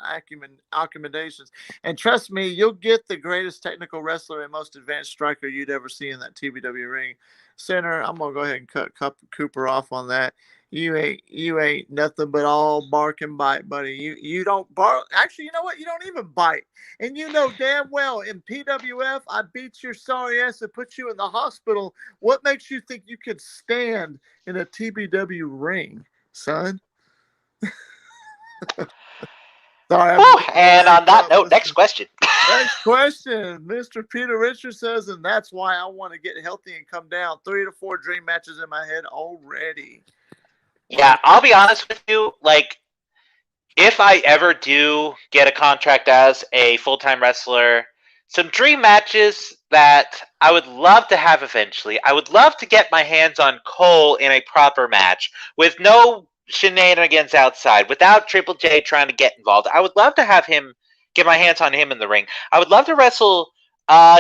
accommodations. And trust me, you'll get the greatest technical wrestler and most advanced striker you'd ever see in that TBW ring. Center, I'm gonna go ahead and cut Cooper off on that. You ain't nothing but all bark and bite, buddy. You don't bark. Actually, you know what? You don't even bite. And you know damn well in PWF, I beat your sorry ass and put you in the hospital. What makes you think you could stand in a TBW ring, son? Sorry. And on that note, next question. Next question. Mr. Peter Richards says, and that's why I want to get healthy and come down. 3 to 4 dream matches in my head already. Yeah, I'll be honest with you. Like, if I ever do get a contract as a full-time wrestler, some dream matches that I would love to have eventually. I would love to get my hands on Cole in a proper match with no shenanigans outside, without Triple J trying to get involved. I would love to have him, get my hands on him in the ring. I would love to wrestle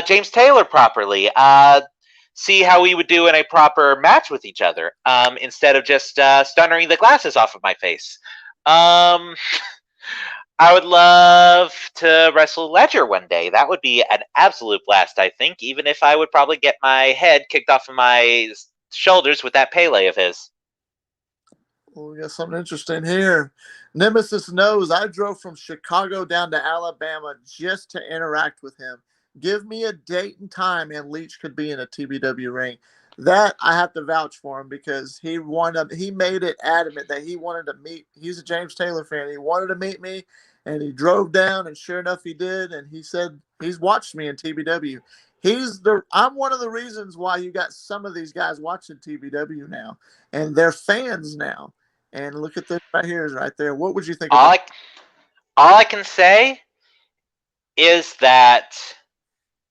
James Taylor properly. See how we would do in a proper match with each other, instead of just stuttering the glasses off of my face. I would love to wrestle Ledger one day. That would be an absolute blast, I think, even if I would probably get my head kicked off of my shoulders with that Pele of his. Well, we got something interesting here. Nemesis knows I drove from Chicago down to Alabama just to interact with him. Give me a date and time, and Leach could be in a TBW ring. That I have to vouch for him because he made it adamant that he wanted to meet. He's a James Taylor fan. He wanted to meet me, And he drove down, and sure enough, he did. And he said he's watched me in TBW. I'm one of the reasons why you got some of these guys watching TBW now, and they're fans now. And look at this right here, is right there. What would you think of that? All I can say is that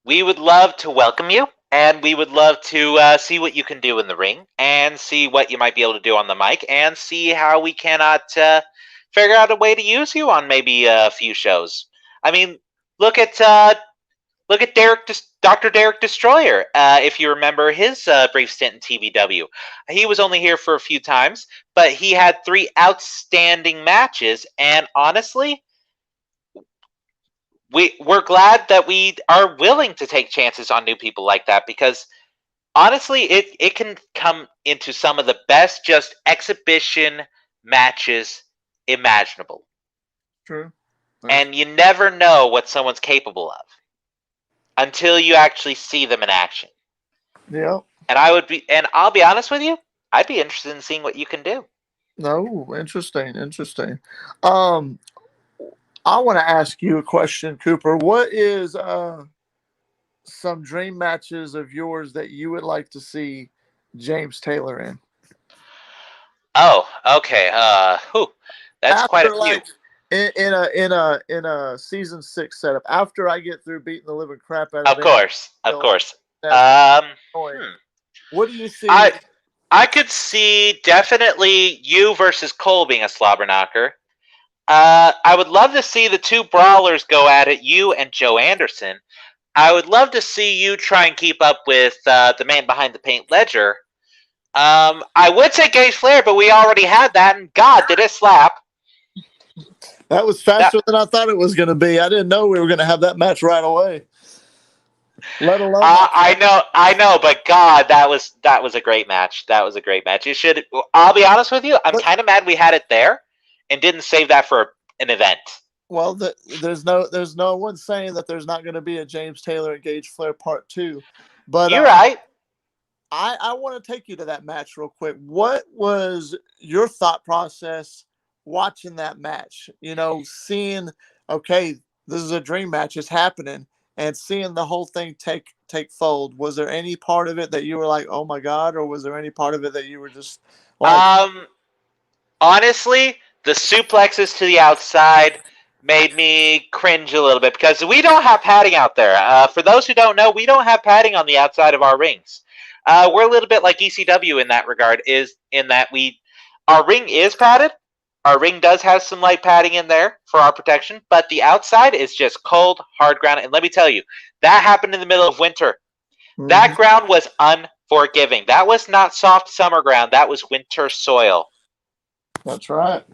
we would love to welcome you, and we would love to see what you can do in the ring, and see what you might be able to do on the mic, and see how we cannot figure out a way to use you on maybe a few shows. I mean, look at Dr. Derek Destroyer. If you remember his brief stint in TBW, he was only here for a few times, but he had 3 outstanding matches, and honestly, we're glad that we are willing to take chances on new people like that, because honestly, it can come into some of the best just exhibition matches imaginable. True. And you never know what someone's capable of until you actually see them in action. Yeah. And I'll be honest with you, I'd be interested in seeing what you can do. No, interesting. I want to ask you a question, Cooper. What is some dream matches of yours that you would like to see James Taylor in? Oh, okay. That's quite a few. In a season 6 setup. After I get through beating the living crap out of Of course. What do you see? I could see definitely you versus Cole being a slobber knocker. I would love to see the 2 brawlers go at it, you and Joe Anderson. I would love to see you try and keep up with the man behind the paint ledger. I would say Gage Flair, but we already had that, and God, did it slap. That was faster than I thought it was going to be. I didn't know we were going to have that match right away. Let alone I know, but God, that was a great match. That was a great match. You should. I'll be honest with you. I'm kind of mad we had it there and didn't save that for an event. Well, there's no one saying that there's not going to be a James Taylor and Gage Flair part 2. But you're right. I want to take you to that match real quick. What was your thought process watching that match? You know, seeing, okay, this is a dream match, it's happening, and seeing the whole thing take fold. Was there any part of it that you were like, oh my God, or was there any part of it that you were just like... Honestly, the suplexes to the outside made me cringe a little bit, because we don't have padding out there. For those who don't know, we don't have padding on the outside of our rings. We're a little bit like ECW in that regard, is in that our ring is padded. Our ring does have some light padding in there for our protection, but the outside is just cold, hard ground. And let me tell you, that happened in the middle of winter. Mm-hmm. That ground was unforgiving. That was not soft summer ground. That was winter soil. That's right.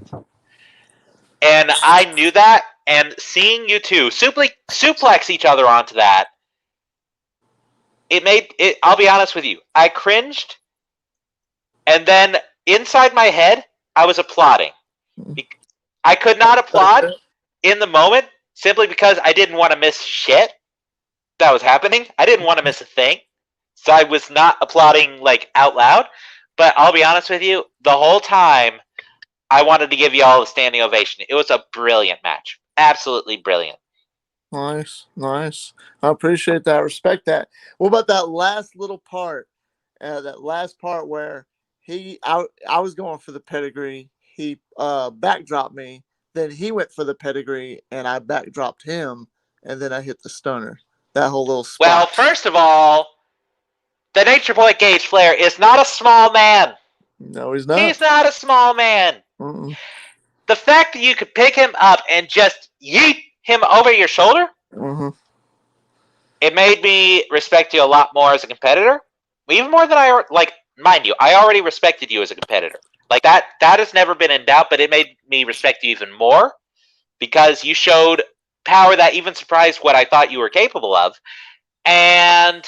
And I knew that, and seeing you two suplex each other onto that, I'll be honest with you, I cringed, and then inside my head, I was applauding. I could not applaud in the moment simply because I didn't want to miss shit that was happening. I didn't want to miss a thing. So I was not applauding like out loud. But I'll be honest with you, the whole time I wanted to give you all a standing ovation. It was a brilliant match. Absolutely brilliant. Nice. I appreciate that. I respect that. What about that last little part? That last part where I was going for the pedigree. He backdropped me. Then he went for the pedigree, and I backdropped him, and then I hit the stunner. That whole little spot. Well, first of all, the Nature Boy Gage Flair is not a small man. No, he's not. He's not a small man. Mm-mm. The fact that you could pick him up and just yeet him over your shoulder, it made me respect you a lot more as a competitor. Even more than mind you, I already respected you as a competitor. Like that has never been in doubt, but it made me respect you even more because you showed power that even surprised what I thought you were capable of. And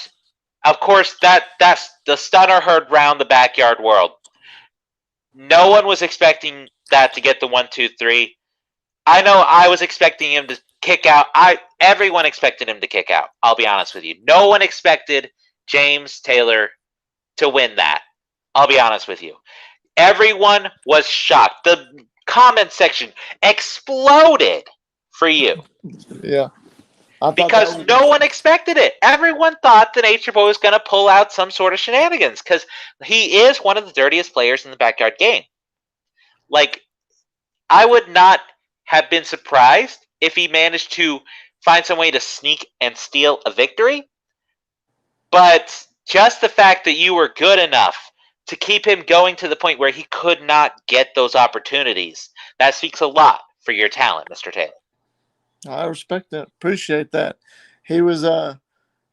of course, that's the stunner heard round the backyard world. No one was expecting that to get the 1, 2, 3. I know I was expecting him to kick out. Everyone expected him to kick out. I'll be honest with you. No one expected James Taylor to win that. I'll be honest with you. Everyone was shocked. The comment section exploded for you. Yeah. Because no one expected it. Everyone thought that Nature Boy was going to pull out some sort of shenanigans because he is one of the dirtiest players in the backyard game. Like, I would not have been surprised if he managed to find some way to sneak and steal a victory. But just the fact that you were good enough to keep him going to the point where he could not get those opportunities, that speaks a lot for your talent, Mr. Taylor. I respect that. Appreciate that. He was a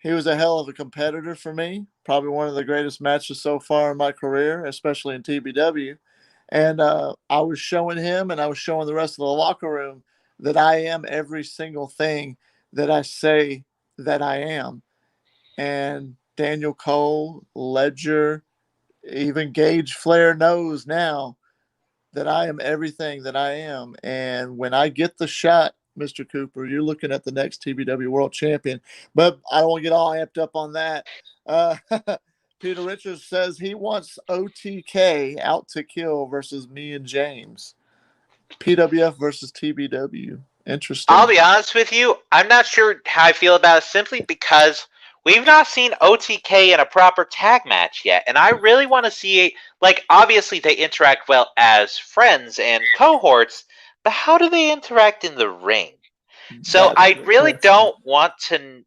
hell of a competitor for me. Probably one of the greatest matches so far in my career, especially in TBW. And I was showing him and I was showing the rest of the locker room that I am every single thing that I say that I am. And Daniel Cole, Ledger, even Gage Flair knows now that I am everything that I am. And when I get the shot, Mr. Cooper, you're looking at the next TBW World Champion. But I don't want to get all amped up on that. Peter Richards says he wants OTK out to kill versus me and James. PWF versus TBW. Interesting. I'll be honest with you. I'm not sure how I feel about it simply because we've not seen OTK in a proper tag match yet. And I really want to see, like, obviously they interact well as friends and cohorts, but how do they interact in the ring? So I really don't want to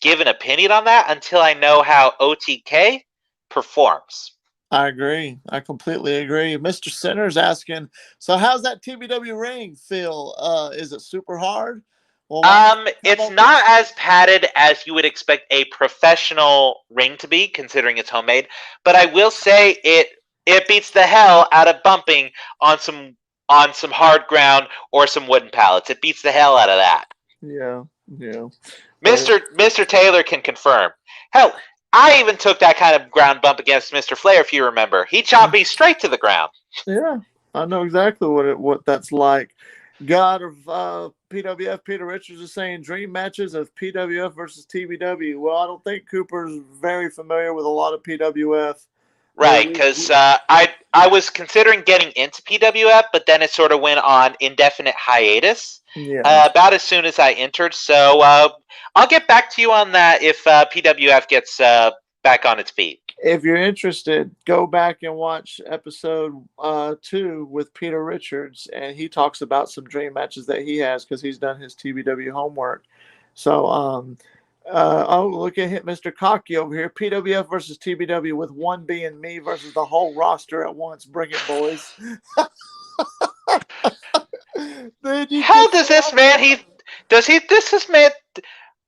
give an opinion on that until I know how OTK performs. I agree. I completely agree. Mr. Center's asking, so how's that TBW ring feel? Is it super hard? Well, it's not as padded as you would expect a professional ring to be, considering it's homemade. But I will say it beats the hell out of bumping on some hard ground or some wooden pallets. It beats the hell out of that. Yeah. Mr. Taylor can confirm. Hell, I even took that kind of ground bump against Mr. Flair, if you remember. He chopped me straight to the ground. Yeah, I know exactly what that's like. God of PWF, Peter Richards is saying dream matches of PWF versus TBW. Well, I don't think Cooper's very familiar with a lot of PWF. Right, because I was considering getting into PWF, but then it sort of went on indefinite hiatus about as soon as I entered. So I'll get back to you on that if PWF gets back on its feet. If you're interested, go back and watch episode 2 with Peter Richards, and he talks about some dream matches that he has because he's done his TBW homework. So, look at him, Mr. Cocky over here. PWF versus TBW, with one being me versus the whole roster at once. Bring it, boys. How does this man? This is man.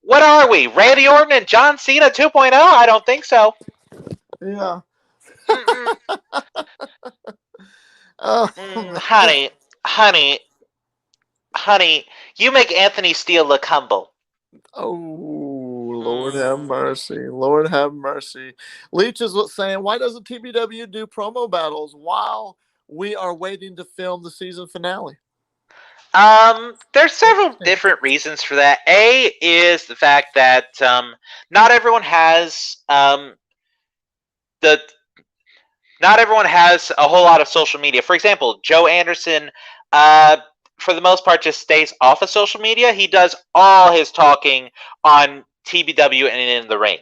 What are we? Randy Orton and John Cena 2.0? I don't think so. Yeah. Honey, you make Anthony Steele look humble. Oh, Lord have mercy. Lord have mercy. Leach is saying, why doesn't TBW do promo battles while we are waiting to film the season finale? There's several different reasons for that. A is the fact that not everyone has a whole lot of social media. For example, Joe Anderson, for the most part, just stays off of social media. He does all his talking on TBW and in the ring.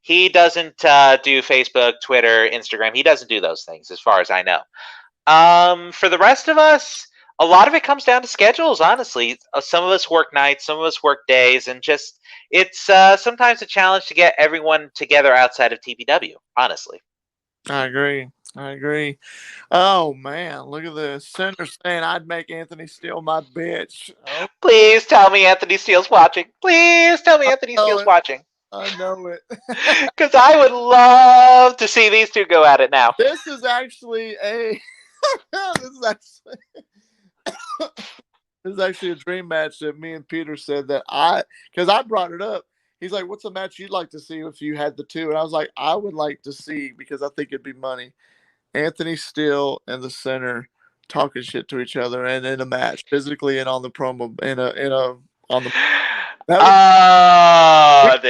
He doesn't do Facebook, Twitter, Instagram. He doesn't do those things, as far as I know. For the rest of us, a lot of it comes down to schedules, honestly. Some of us work nights, some of us work days, and just it's sometimes a challenge to get everyone together outside of TBW, honestly. I agree. Oh, man, look at this. Senator saying I'd make Anthony Steele my bitch. Oh. Please tell me Anthony Steele's watching. Please tell me Anthony Steele's watching. I know it. Because I would love to see these two go at it now. This is actually a a dream match that me and Peter said that because I brought it up. He's like, what's a match you'd like to see if you had the two? And I was like, I would like to see, because I think it'd be money, Anthony Steele and the Center talking shit to each other and in a match, physically and on the promo, on the. That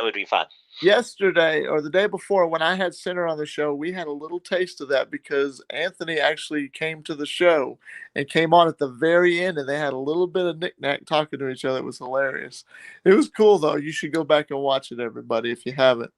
would be fun. Yesterday or the day before, when I had Center on the show, we had a little taste of that because Anthony actually came to the show and came on at the very end, and they had a little bit of knick-knack talking to each other. It was hilarious. It was cool, though. You should go back and watch it, everybody, if you haven't.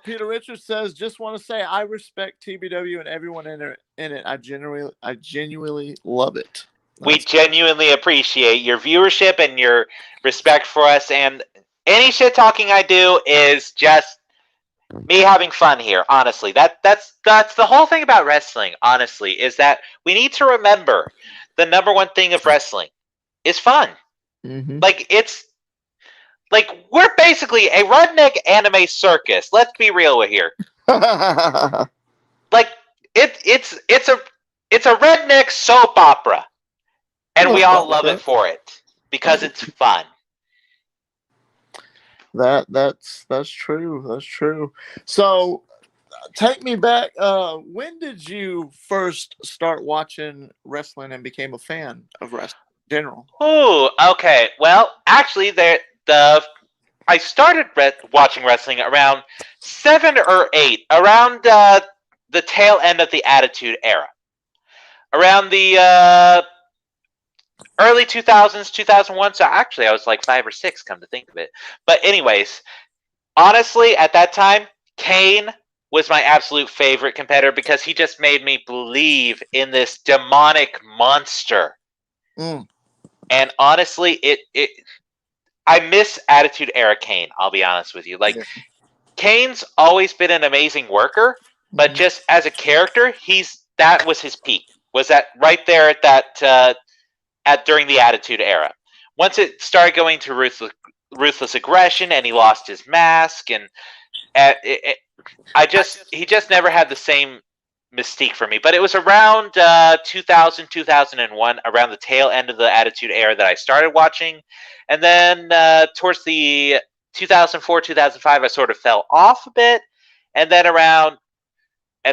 Peter Richards says, just want to say I respect TBW and everyone in it. I genuinely love it. We genuinely appreciate your viewership and your respect for us, and any shit talking I do is just me having fun here. Honestly, that's the whole thing about wrestling. Honestly, is that we need to remember the number one thing of wrestling is fun. Mm-hmm. Like we're basically a redneck anime circus. Let's be real here. Like it's a redneck soap opera, and we all love it for it because it's fun. That's true. That's true. So, take me back. When did you first start watching wrestling and became a fan of wrestling in general? Ooh, okay. Well, actually, I started watching wrestling around 7 or 8, around the tail end of the Attitude Era, around the early 2000s, 2001. So actually, I was like 5 or 6, come to think of it. But anyways, honestly, at that time, Kane was my absolute favorite competitor because he just made me believe in this demonic monster. Mm. And honestly, I miss Attitude Era Kane, I'll be honest with you. Like, yeah. Kane's always been an amazing worker, but just as a character, that was his peak. Was that right there at that during the Attitude Era. Once it started going to ruthless aggression, and he lost his mask, and he just never had the same mystique for me. But it was around 2000, 2001, around the tail end of the Attitude Era that I started watching, and then towards the 2004, 2005, I sort of fell off a bit, and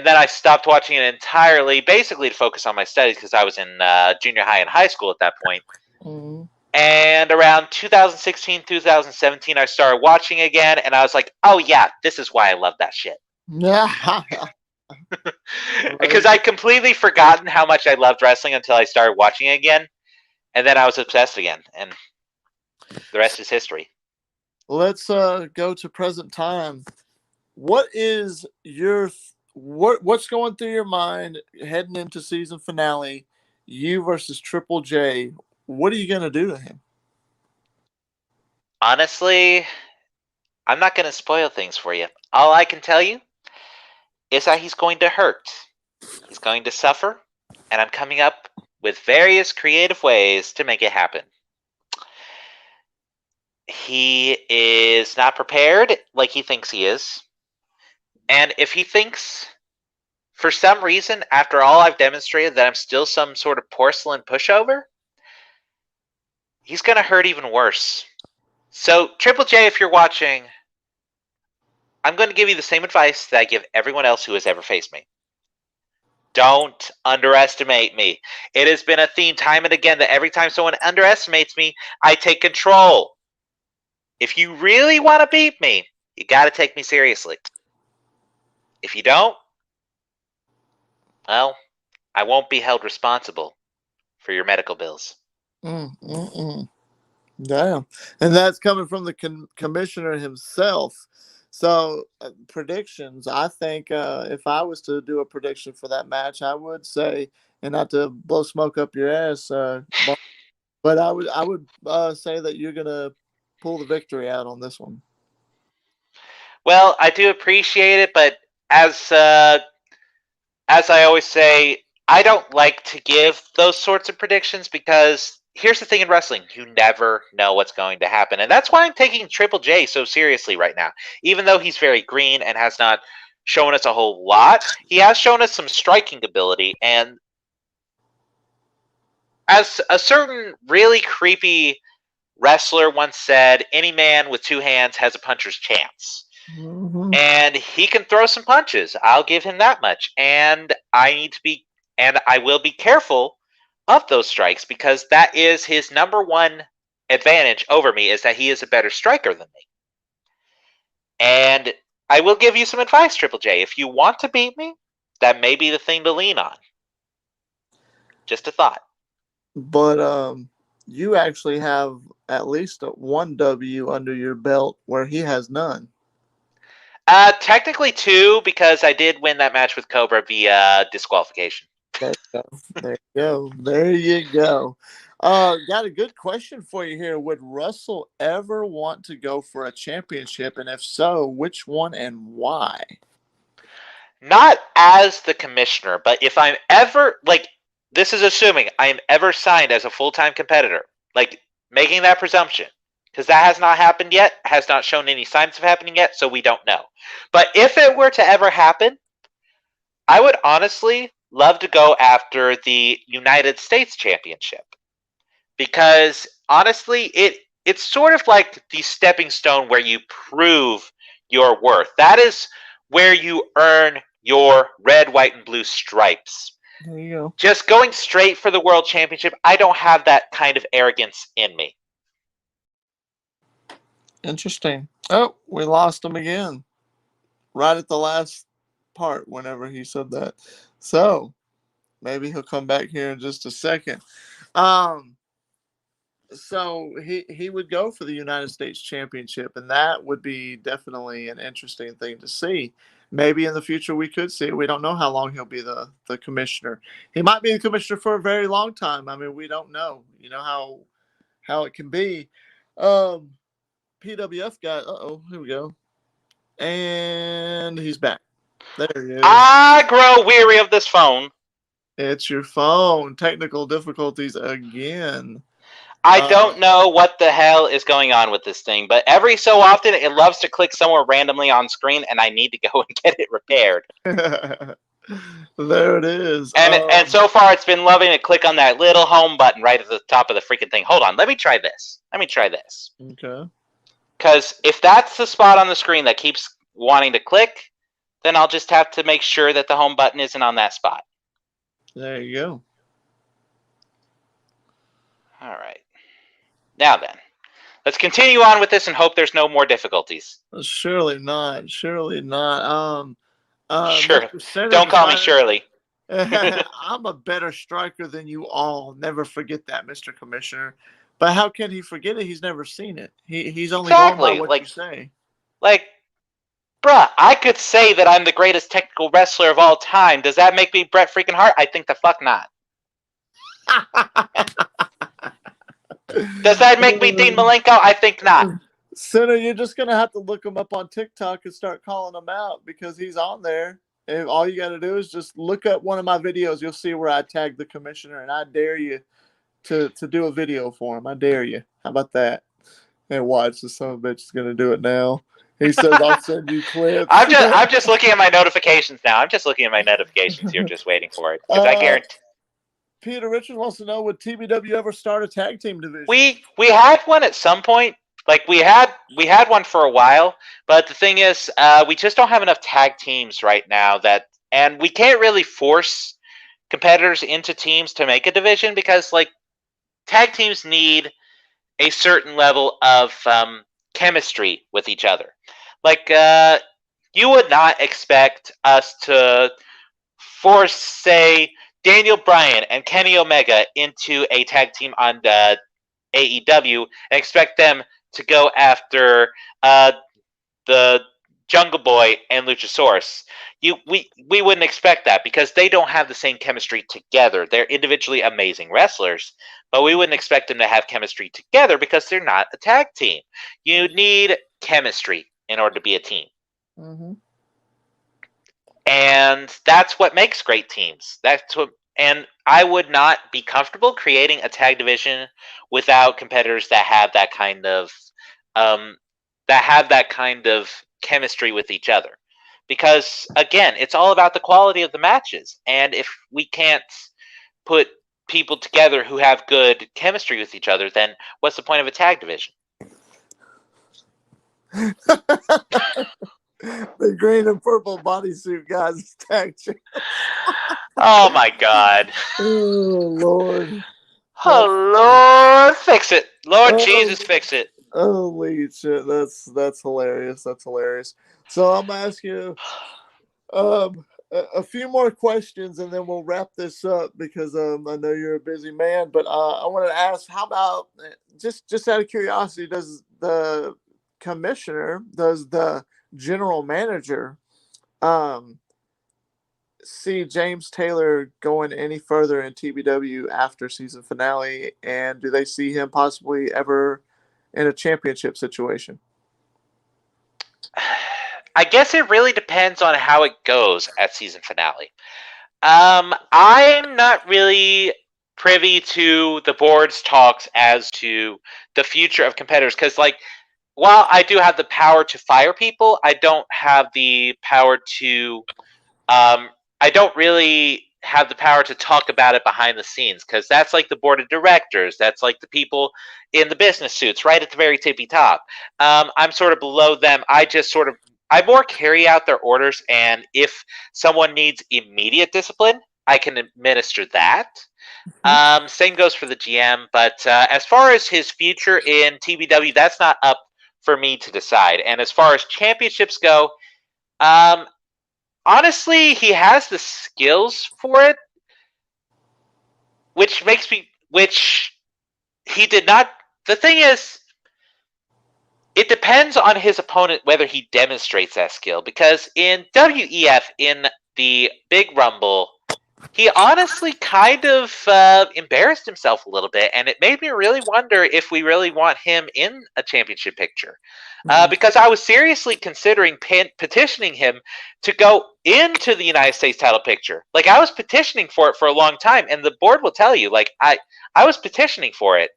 then I stopped watching it entirely, basically to focus on my studies because I was in junior high and high school at that point. Mm-hmm. And around 2016, 2017, I started watching again, and I was like, oh yeah, this is why I love that shit. Because I'd completely forgotten how much I loved wrestling until I started watching it again, and then I was obsessed again, and the rest is history. Let's go to present time. What is your... What's going through your mind heading into season finale? You versus Triple J. What are you going to do to him? Honestly, I'm not going to spoil things for you. All I can tell you is that he's going to hurt. He's going to suffer, and I'm coming up with various creative ways to make it happen. He is not prepared like he thinks he is. And if he thinks, for some reason, after all I've demonstrated, that I'm still some sort of porcelain pushover, he's going to hurt even worse. So, Triple J, if you're watching, I'm going to give you the same advice that I give everyone else who has ever faced me. Don't underestimate me. It has been a theme time and again that every time someone underestimates me, I take control. If you really want to beat me, you got to take me seriously. If you don't, well, I won't be held responsible for your medical bills. Damn. And that's coming from the commissioner himself. So, predictions. I think if I was to do a prediction for that match, I would say, and not to blow smoke up your ass, but I would say that you're going to pull the victory out on this one. Well, I do appreciate it, but as I always say, I don't like to give those sorts of predictions because here's the thing in wrestling. You never know what's going to happen. And that's why I'm taking Triple J so seriously right now. Even though he's very green and has not shown us a whole lot, he has shown us some striking ability. And as a certain really creepy wrestler once said, any man with 2 hands has a puncher's chance. Mm-hmm. And he can throw some punches. I'll give him that much. And I will be careful of those strikes because that is his number one advantage over me is that he is a better striker than me. And I will give you some advice, Triple J. If you want to beat me, that may be the thing to lean on. Just a thought. But you actually have at least one W under your belt where he has none. Technically 2, because I did win that match with Cobra via disqualification. There you go. There you go. There you go. Got a good question for you here. Would Russell ever want to go for a championship? And if so, which one and why? Not as the commissioner, but if I'm ever, like, this is assuming I am ever signed as a full-time competitor, like, making that presumption, because that has not happened yet, has not shown any signs of happening yet, so we don't know. But if it were to ever happen, I would honestly love to go after the United States Championship. Because, honestly, it's sort of like the stepping stone where you prove your worth. That is where you earn your red, white, and blue stripes. There you go. Just going straight for the World Championship, I don't have that kind of arrogance in me. Interesting. Oh, we lost him again. Right at the last part whenever he said that. So, maybe he'll come back here in just a second. So he would go for the United States Championship, and that would be definitely an interesting thing to see. Maybe in the future we could see it. We don't know how long he'll be the commissioner. He might be the commissioner for a very long time. I mean, we don't know. You know how it can be. PWF guy. Here we go. And he's back. There he is. I grow weary of this phone. It's your phone. Technical difficulties again. I don't know what the hell is going on with this thing, but every so often it loves to click somewhere randomly on screen, and I need to go and get it repaired. There it is. And so far it's been loving to click on that little home button right at the top of the freaking thing. Hold on, let me try this. Okay. Because if that's the spot on the screen that keeps wanting to click, then I'll just have to make sure that the home button isn't on that spot. There you go. All right. Now then, let's continue on with this and hope there's no more difficulties. Surely not. Surely not. Sure. Don't call me Shirley. I'm a better striker than you all. Never forget that, Mr. Commissioner. But how can he forget it? He's never seen it. He's only going by what you say. Like, bruh, I could say that I'm the greatest technical wrestler of all time. Does that make me Bret freaking Hart? I think the fuck not. Does that make me Dean Malenko? I think not. Sinner, you're just going to have to look him up on TikTok and start calling him out because he's on there. And all you got to do is just look up one of my videos. You'll see where I tag the commissioner, and I dare you to do a video for him. I dare you. How about that? And watch, the son of a bitch is going to do it now. He says, I'll send you clips. I'm just looking at my notifications now. I'm just looking at my notifications here, just waiting for it. Because I guarantee. Peter Richards wants to know, would TBW ever start a tag team division? We had one at some point. Like we had one for a while, but the thing is, we just don't have enough tag teams right now and we can't really force competitors into teams to make a division because like tag teams need a certain level of chemistry with each other. Like you would not expect us to force, say, Daniel Bryan and Kenny Omega into a tag team on AEW and expect them to go after the Jungle Boy and Luchasaurus. We wouldn't expect that because they don't have the same chemistry together. They're individually amazing wrestlers, but we wouldn't expect them to have chemistry together because they're not a tag team. You need chemistry in order to be a team. Mm-hmm. And that's what makes great teams. And I would not be comfortable creating a tag division without competitors that have that kind of chemistry with each other. Because again, it's all about the quality of the matches. And if we can't put people together who have good chemistry with each other, then what's the point of a tag division? The green and purple bodysuit guys tag team. Oh my God. Oh Lord. Oh, Lord, fix it. Lord Jesus, fix it. Holy shit, that's hilarious. That's hilarious. So I'm gonna ask you a few more questions, and then we'll wrap this up because I know you're a busy man. But I wanted to ask, how about just out of curiosity, does the general manager see James Taylor going any further in TBW after season finale, and do they see him possibly ever in a championship situation? I guess it really depends on how it goes at season finale. I'm not really privy to the board's talks as to the future of competitors because, like, while I do have the power to fire people, I don't have the power to I don't really have the power to talk about it behind the scenes because that's like the board of directors. That's like the people in the business suits right at the very tippy top. I'm sort of below them. I more carry out their orders, and if someone needs immediate discipline, I can administer that. Same goes for the GM, but as far as his future in TBW, that's not up for me to decide. And as far as championships go, honestly, he has the skills for it, which he did not. The thing is, it depends on his opponent whether he demonstrates that skill, because in WEF, in the Big Rumble, he honestly kind of embarrassed himself a little bit, and it made me really wonder if we really want him in a championship picture. Because I was seriously considering petitioning him to go into the United States title picture. Like, I was petitioning for it for a long time, and the board will tell you, like, I was petitioning for it,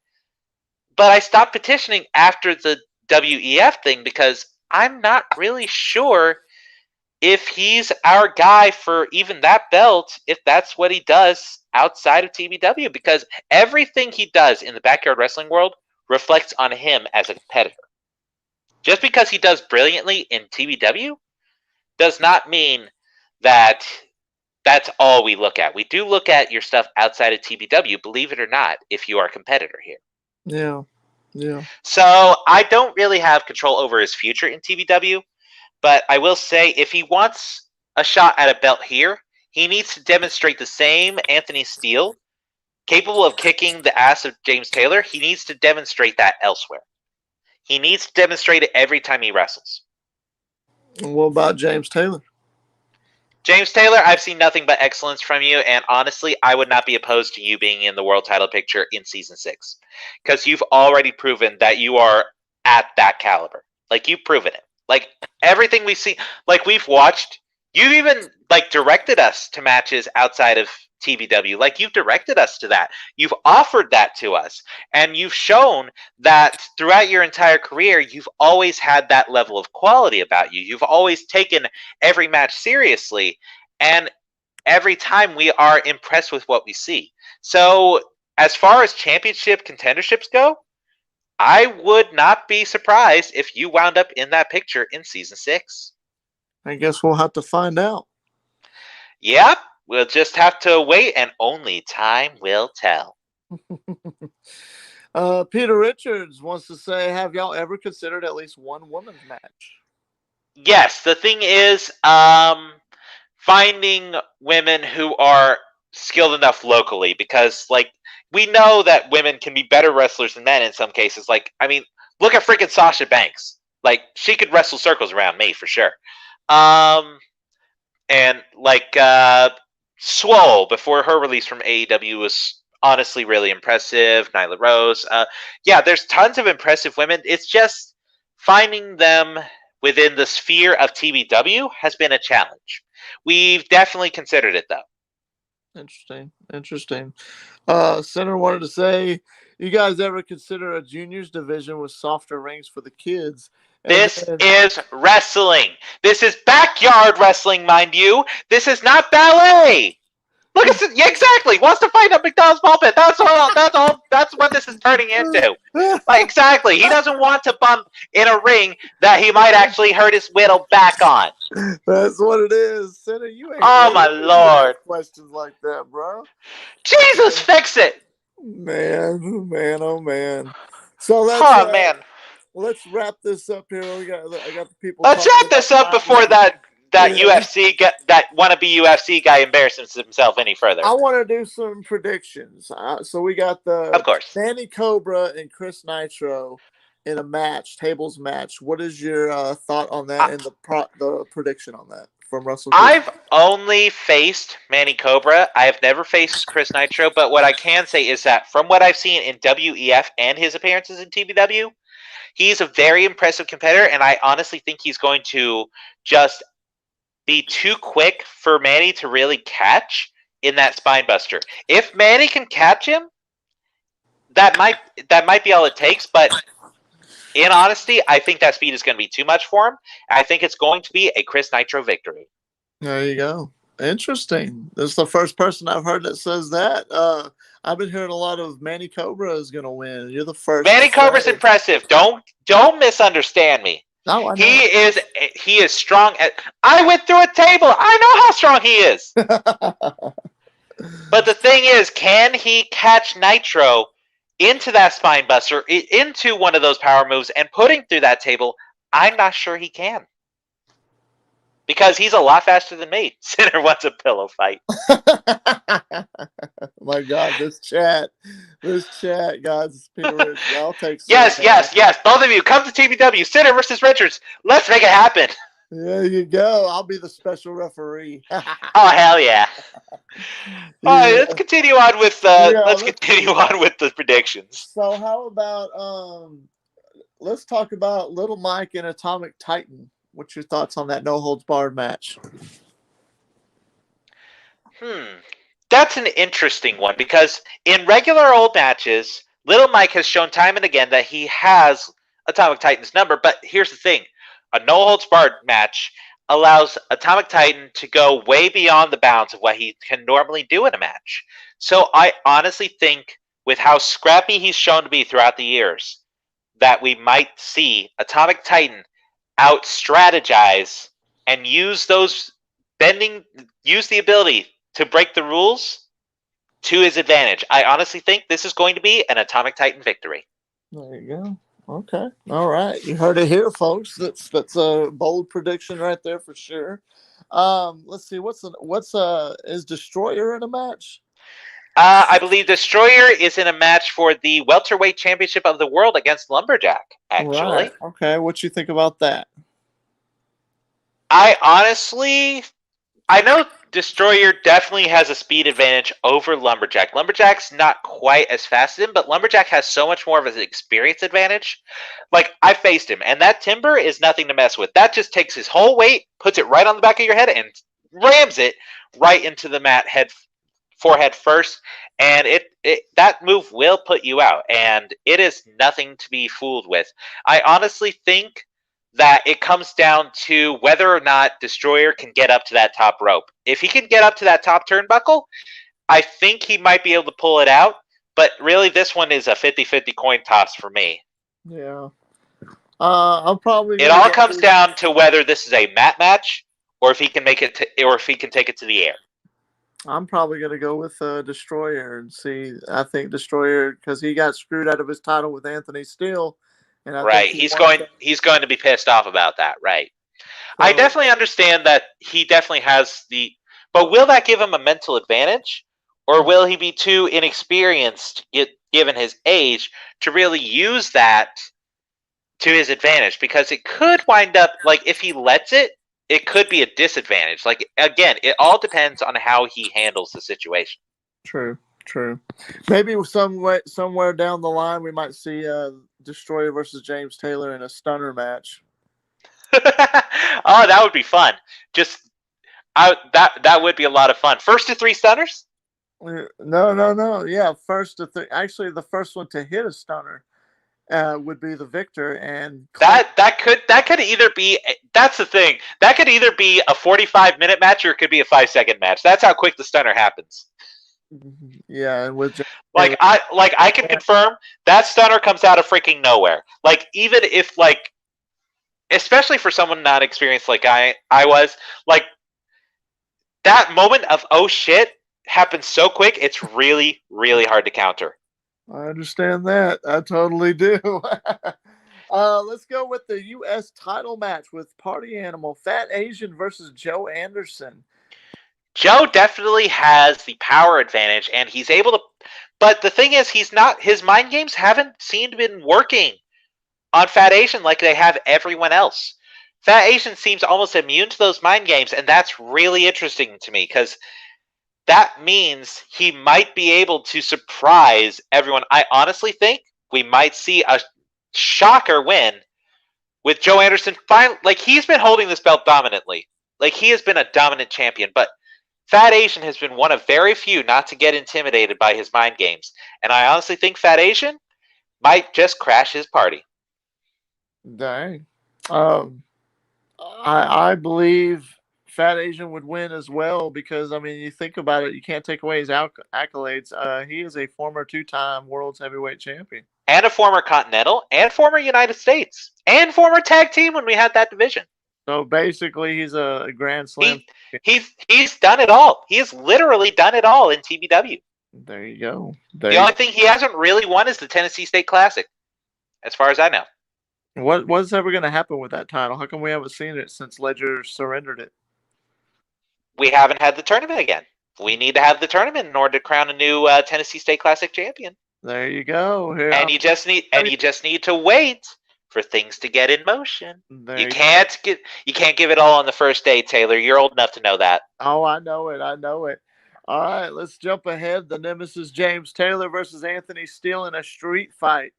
but I stopped petitioning after the WEF thing because I'm not really sure if he's our guy for even that belt, if that's what he does outside of TBW, because everything he does in the backyard wrestling world reflects on him as a competitor. Just because he does brilliantly in TBW does not mean that that's all we look at. We do look at your stuff outside of TBW, believe it or not, if you are a competitor here. Yeah. Yeah. So I don't really have control over his future in TBW. But I will say, if he wants a shot at a belt here, he needs to demonstrate the same Anthony Steele, capable of kicking the ass of James Taylor. He needs to demonstrate that elsewhere. He needs to demonstrate it every time he wrestles. And what about James Taylor? James Taylor, I've seen nothing but excellence from you, and honestly, I would not be opposed to you being in the world title picture in Season 6. Because you've already proven that you are at that caliber. Like, you've proven it. Like, everything we see, like, we've watched, you've even, like, directed us to matches outside of TBW. Like, you've directed us to that. You've offered that to us. And you've shown that throughout your entire career, you've always had that level of quality about you. You've always taken every match seriously. And every time we are impressed with what we see. So, as far as championship contenderships go, I would not be surprised if you wound up in that picture in Season 6. I guess we'll have to find out. Yep, we'll just have to wait, and only time will tell. Peter Richards wants to say, have y'all ever considered at least one women's match? Yes, the thing is, finding women who are skilled enough locally, because, like, we know that women can be better wrestlers than men in some cases. Like, I mean, look at freaking Sasha Banks. Like, she could wrestle circles around me for sure. And like Swole, before her release from AEW, was honestly really impressive. Nyla Rose. Yeah, there's tons of impressive women. It's just finding them within the sphere of TBW has been a challenge. We've definitely considered it, though. Interesting. Senator wanted to say, you guys ever consider a juniors division with softer rings for the kids? This is wrestling. This is backyard wrestling, mind you. This is not ballet. Look at yeah, exactly. Wants to fight at McDonald's pulpit. That's all. That's what this is turning into. Like, exactly. He doesn't want to bump in a ring that he might actually hurt his whittle back on. That's what it is. Senator, you ain't my Lord. questions like that, bro. Jesus, fix it. Man, oh man. So Man. let's wrap this up here. I got the people. Let's talking wrap this about up time. before that Yeah. that wannabe UFC guy embarrasses himself any further. I want to do some predictions. So we got Of course. Manny Cobra and Chris Nitro in a match, tables match. What is your thought on that and the prediction on that from Russell Cooper? I've only faced Manny Cobra. I have never faced Chris Nitro, but what I can say is that from what I've seen in WEF and his appearances in TBW, he's a very impressive competitor, and I honestly think he's going to just be too quick for Manny to really catch in that spine buster. If Manny can catch him, that might be all it takes, but in honesty, I think that speed is going to be too much for him. I think it's going to be a Chris Nitro victory. There you go. Interesting. This is the first person I've heard that says that. I've been hearing a lot of Manny Cobra is going to win. You're the first. Manny Cobra's impressive. Don't misunderstand me. No, I know. He is strong. I went through a table. I know how strong he is. But the thing is, can he catch Nitro into that spine buster, into one of those power moves, and put him through that table? I'm not sure he can. Because he's a lot faster than me. Sinner wants a pillow fight. My God, this chat, guys. I'll take. Yes. Both of you, come to TBW. Sinner versus Richards. Let's make it happen. There you go. I'll be the special referee. Oh hell yeah! All right, let's continue on with the predictions. So how about let's talk about Little Mike and Atomic Titan. What's your thoughts on that no holds barred match? That's an interesting one because in regular old matches, Little Mike has shown time and again that he has Atomic Titan's number. But here's the thing: a no holds barred match allows Atomic Titan to go way beyond the bounds of what he can normally do in a match. So I honestly think, with how scrappy he's shown to be throughout the years, that we might see Atomic Titan out strategize and use the ability to break the rules to his advantage. I honestly think this is going to be an Atomic Titan victory. There you go. Okay. All right. You heard it here, folks. That's a bold prediction right there for sure. Let's see. Is Destroyer in a match? I believe Destroyer is in a match for the welterweight championship of the world against Lumberjack, actually. Right. Okay. What you think about that? I know Destroyer definitely has a speed advantage over Lumberjack. Lumberjack's not quite as fast as him, but Lumberjack has so much more of an experience advantage. Like, I faced him, and that timber is nothing to mess with. That just takes his whole weight, puts it right on the back of your head, and rams it right into the mat forehead first, and that move will put you out, and it is nothing to be fooled with. I honestly think that it comes down to whether or not Destroyer can get up to that top rope. If he can get up to that top turnbuckle, I think he might be able to pull it out, but really this one is a 50-50 coin toss for me. Yeah. I'm probably. It all comes down to whether this is a mat match or if he can take it to the air. I'm probably going to go with Destroyer and see. I think Destroyer, because he got screwed out of his title with Anthony Steele. And he's going to be pissed off about that, right? So, I definitely understand that he definitely has but will that give him a mental advantage? Or will he be too inexperienced, given his age, to really use that to his advantage? Because it could wind up, like, if he lets it, it could be a disadvantage. Like, again, it all depends on how he handles the situation. True. Maybe somewhere down the line we might see Destroyer versus James Taylor in a stunner match. Oh, that would be fun. That would be a lot of fun. First to 3 stunners? No. Yeah, first to 3. Actually, the first one to hit a stunner would be the victor, and that could either be. That's the thing. That could either be a 45-minute match or it could be a 5-second match. That's how quick the stunner happens. Yeah, and with I can confirm that stunner comes out of freaking nowhere. Like, even if, like, especially for someone not experienced like I was, like, that moment of oh shit happens so quick, it's really, really hard to counter. I understand that. I totally do. Let's go with the U.S. title match with Party Animal, Fat Asian versus Joe Anderson. Joe definitely has the power advantage, and he's able to. But the thing is, his mind games haven't seemed to been working on Fat Asian like they have everyone else. Fat Asian seems almost immune to those mind games, and that's really interesting to me because that means he might be able to surprise everyone. I honestly think we might see a shocker win with Joe Anderson. Like, he's been holding this belt dominantly. Like, he has been a dominant champion, but Fat Asian has been one of very few not to get intimidated by his mind games. And I honestly think Fat Asian might just crash his party. Dang. I believe Fat Asian would win as well because, I mean, you think about it, you can't take away his accolades. He is a former 2-time World's Heavyweight Champion. And a former Continental, and former United States, and former tag team when we had that division. So basically, he's a Grand Slam. He's done it all. He has literally done it all in TBW. There you go. The only thing he hasn't really won is the Tennessee State Classic, as far as I know. What's ever going to happen with that title? How come we haven't seen it since Ledger surrendered it? We haven't had the tournament again. We need to have the tournament in order to crown a new Tennessee State Classic champion. There you go. Here, and you just need to wait for things to get in motion. You can't give it all on the first day, Taylor. You're old enough to know that. Oh, I know it. All right, let's jump ahead. The Nemesis James Taylor versus Anthony Steele in a street fight.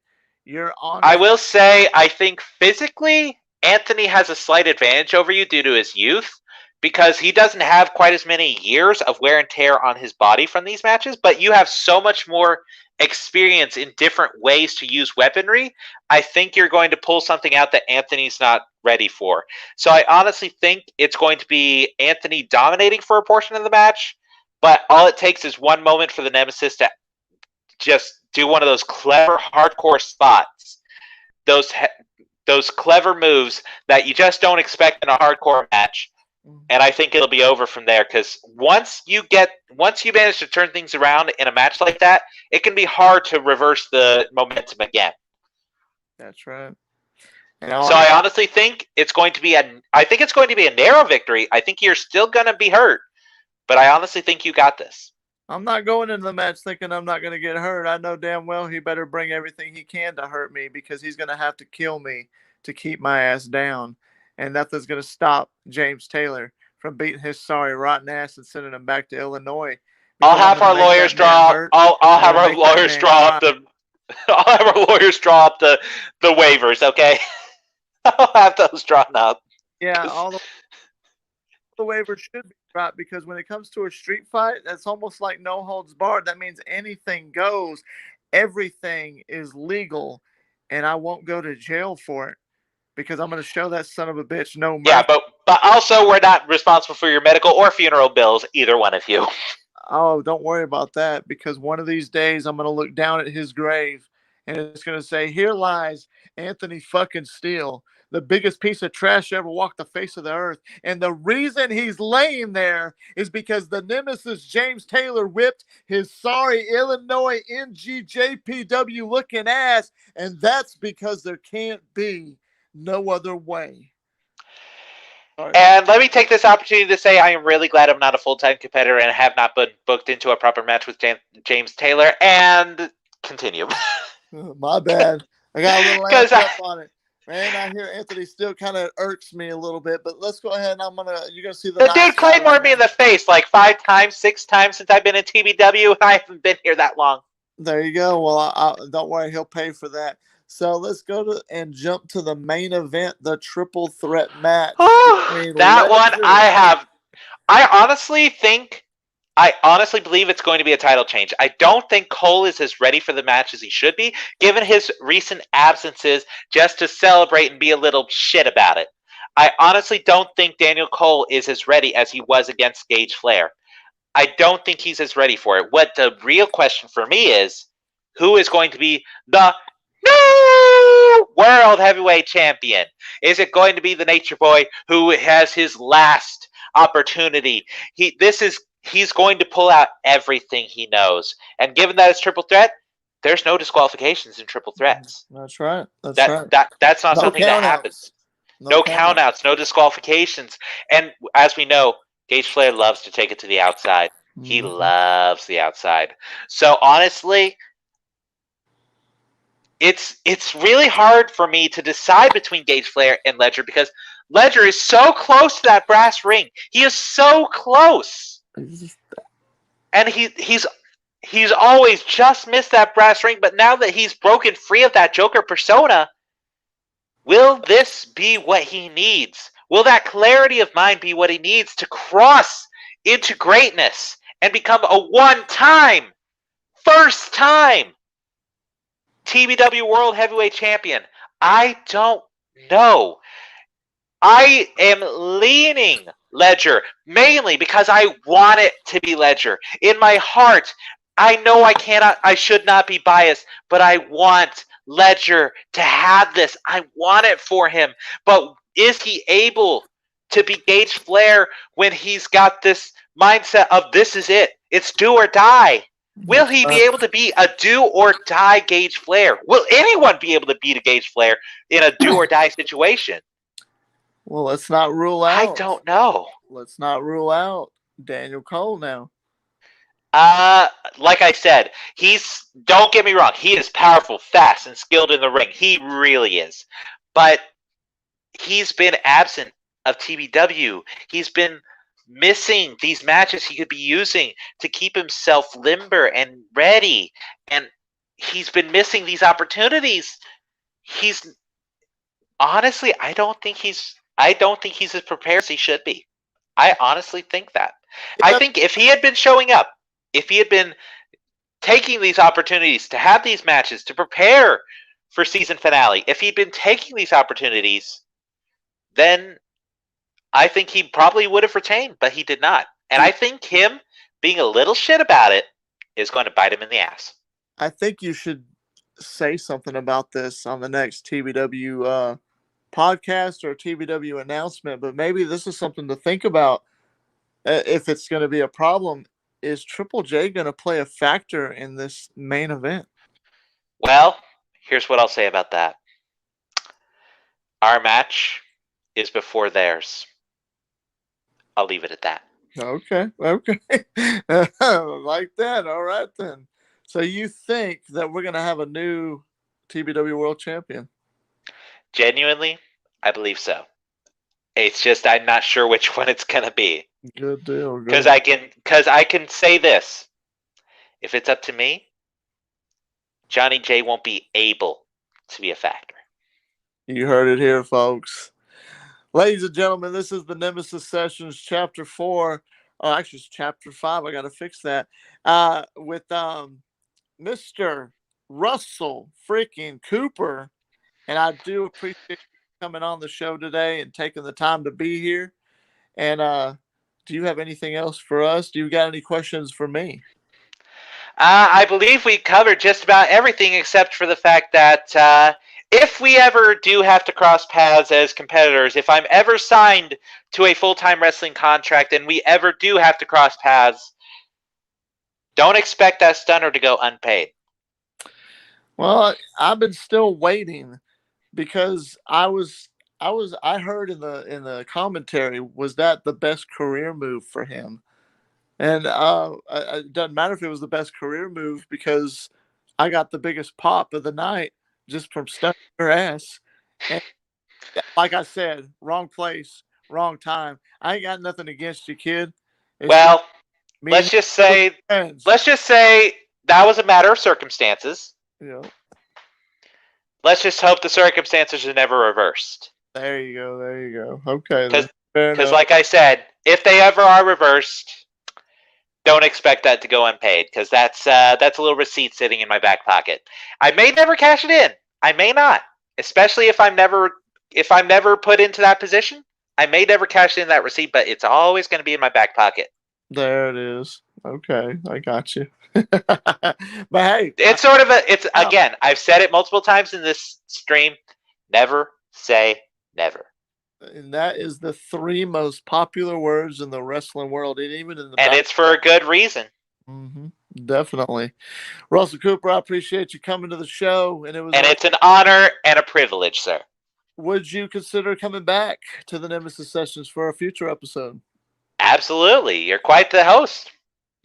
You're on. I will say, I think physically, Anthony has a slight advantage over you due to his youth, because he doesn't have quite as many years of wear and tear on his body from these matches, but you have so much more experience in different ways to use weaponry. I think you're going to pull something out that Anthony's not ready for. So I honestly think it's going to be Anthony dominating for a portion of the match, but all it takes is one moment for the Nemesis to just do one of those clever hardcore spots, those clever moves that you just don't expect in a hardcore match. And I think it'll be over from there, because once you manage to turn things around in a match like that, it can be hard to reverse the momentum again. That's right. So I honestly think it's going to be a narrow victory. I think you're still going to be hurt, but I honestly think you got this. I'm not going into the match thinking I'm not going to get hurt. I know damn well he better bring everything he can to hurt me, because he's going to have to kill me to keep my ass down. And nothing's going to stop James Taylor from beating his sorry rotten ass and sending him back to Illinois. I'll have our lawyers draw. I'll have our lawyers draw up the. I'll have our lawyers draw up the waivers. Okay, I'll have those drawn up. Yeah, all the waivers should be dropped, because when it comes to a street fight, that's almost like no holds barred. That means anything goes. Everything is legal, and I won't go to jail for it, because I'm going to show that son of a bitch no mercy. Yeah, but also we're not responsible for your medical or funeral bills, either one of you. Oh, don't worry about that, because one of these days I'm going to look down at his grave and it's going to say, "Here lies Anthony fucking Steele, the biggest piece of trash ever walked the face of the earth. And the reason he's laying there is because the Nemesis James Taylor whipped his sorry Illinois NGJPW looking ass, and that's because there can't be no other way." And let me take this opportunity to say I am really glad I'm not a full-time competitor and have not been booked into a proper match with James Taylor. And continue. My bad. I got a little amped up on it. Man, I hear Anthony still kind of irks me a little bit, but let's go ahead and you're going to see the dude Claymore me in the face like 5 times, 6 times since I've been in TBW. I haven't been here that long. There you go. Well, don't worry. He'll pay for that. So let's go and jump to the main event, the triple threat match. That one I honestly believe it's going to be a title change. I don't think Cole is as ready for the match as he should be, given his recent absences, just to celebrate and be a little shit about it. I honestly don't think Daniel Cole is as ready as he was against Gage Flair. I don't think he's as ready for it. What the real question for me is, who is going to be the new World Heavyweight Champion? Is it going to be the Nature Boy, who has his last opportunity? He's going to pull out everything he knows. And given that it's triple threat, there's no disqualifications in triple threats. That's right. That's not something that happens. No countouts, no disqualifications. And as we know, Gage Flair loves to take it to the outside. He loves the outside. So honestly, it's really hard for me to decide between Gage Flair and Ledger because Ledger is so close to that brass ring. He is so close. And he's always just missed that brass ring, but now that he's broken free of that Joker persona, will this be what he needs? Will that clarity of mind be what he needs to cross into greatness and become a one-time, first-time TBW World Heavyweight Champion? I don't know. I am leaning Ledger, mainly because I want it to be Ledger. In my heart, I know I should not be biased, but I want Ledger to have this. I want it for him. But is he able to be Gage Flair when he's got this mindset of this is it? It's do or die. Will he be able to be a do or die Gage Flair? Will anyone be able to beat a Gage Flair in a do or die situation? Well, let's not rule out. I don't know. Let's not rule out Daniel Cole now. Like I said, don't get me wrong, he is powerful, fast, and skilled in the ring. He really is. But he's been absent of TBW. He's been missing these matches he could be using to keep himself limber and ready. And he's been missing these opportunities. Honestly, I don't think he's as prepared as he should be. I honestly think that. I think if he had been showing up, if he had been taking these opportunities to have these matches, to prepare for season finale, if he'd been taking these opportunities, then I think he probably would have retained, but he did not. And I think him being a little shit about it is going to bite him in the ass. I think you should say something about this on the next TBW podcast or TBW announcement, but maybe this is something to think about if it's going to be a problem. Is Triple J going to play a factor in this main event? Well, here's what I'll say about that. Our match is before theirs. I'll leave it at that. Okay. Like that. All right, then. So you think that we're going to have a new TBW World Champion? Genuinely, I believe so. It's just I'm not sure which one it's going to be. Good deal. Because I can say this. If it's up to me, Johnny J won't be able to be a factor. You heard it here, folks. Ladies and gentlemen, this is the Nemesis Sessions Chapter 4. Oh, actually, it's Chapter 5. I got to fix that. With Mr. Russell freaking Cooper. And I do appreciate you coming on the show today and taking the time to be here. And do you have anything else for us? Do you got any questions for me? I believe we covered just about everything except for the fact that if we ever do have to cross paths as competitors, if I'm ever signed to a full-time wrestling contract and we ever do have to cross paths, don't expect that stunner to go unpaid. Well, I've been still waiting because I heard in the commentary, was that the best career move for him? And it doesn't matter if it was the best career move because I got the biggest pop of the night just from stunning her ass. And like I said, wrong place, wrong time. I ain't got nothing against you, kid. Well, let's just say that was a matter of circumstances. Yeah. Let's just hope the circumstances are never reversed. There you go. Okay. Because like I said, if they ever are reversed, don't expect that to go unpaid because that's a little receipt sitting in my back pocket. I may never cash it in. I may not, especially if I'm never put into that position. I may never cash in that receipt, but it's always going to be in my back pocket. There it is. Okay, I got you. But hey, again, I've said it multiple times in this stream. Never say never. And that is the 3 most popular words in the wrestling world, and even in the it's for a good reason. Mm-hmm. Definitely. Russell Cooper, I appreciate you coming to the show. And it's an honor and a privilege, sir. Would you consider coming back to the Nemesis Sessions for a future episode? Absolutely. You're quite the host.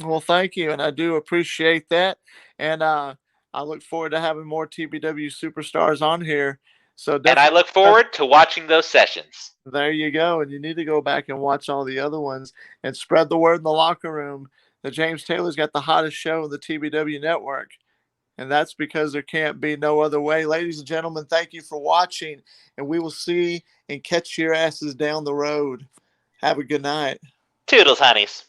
Well, thank you. And I do appreciate that. And I look forward to having more TBW superstars on here. And I look forward to watching those sessions. There you go. And you need to go back and watch all the other ones and spread the word in the locker room that James Taylor's got the hottest show in the TBW network. And that's because there can't be no other way. Ladies and gentlemen, thank you for watching. And we will see and catch your asses down the road. Have a good night. Toodles, honeys.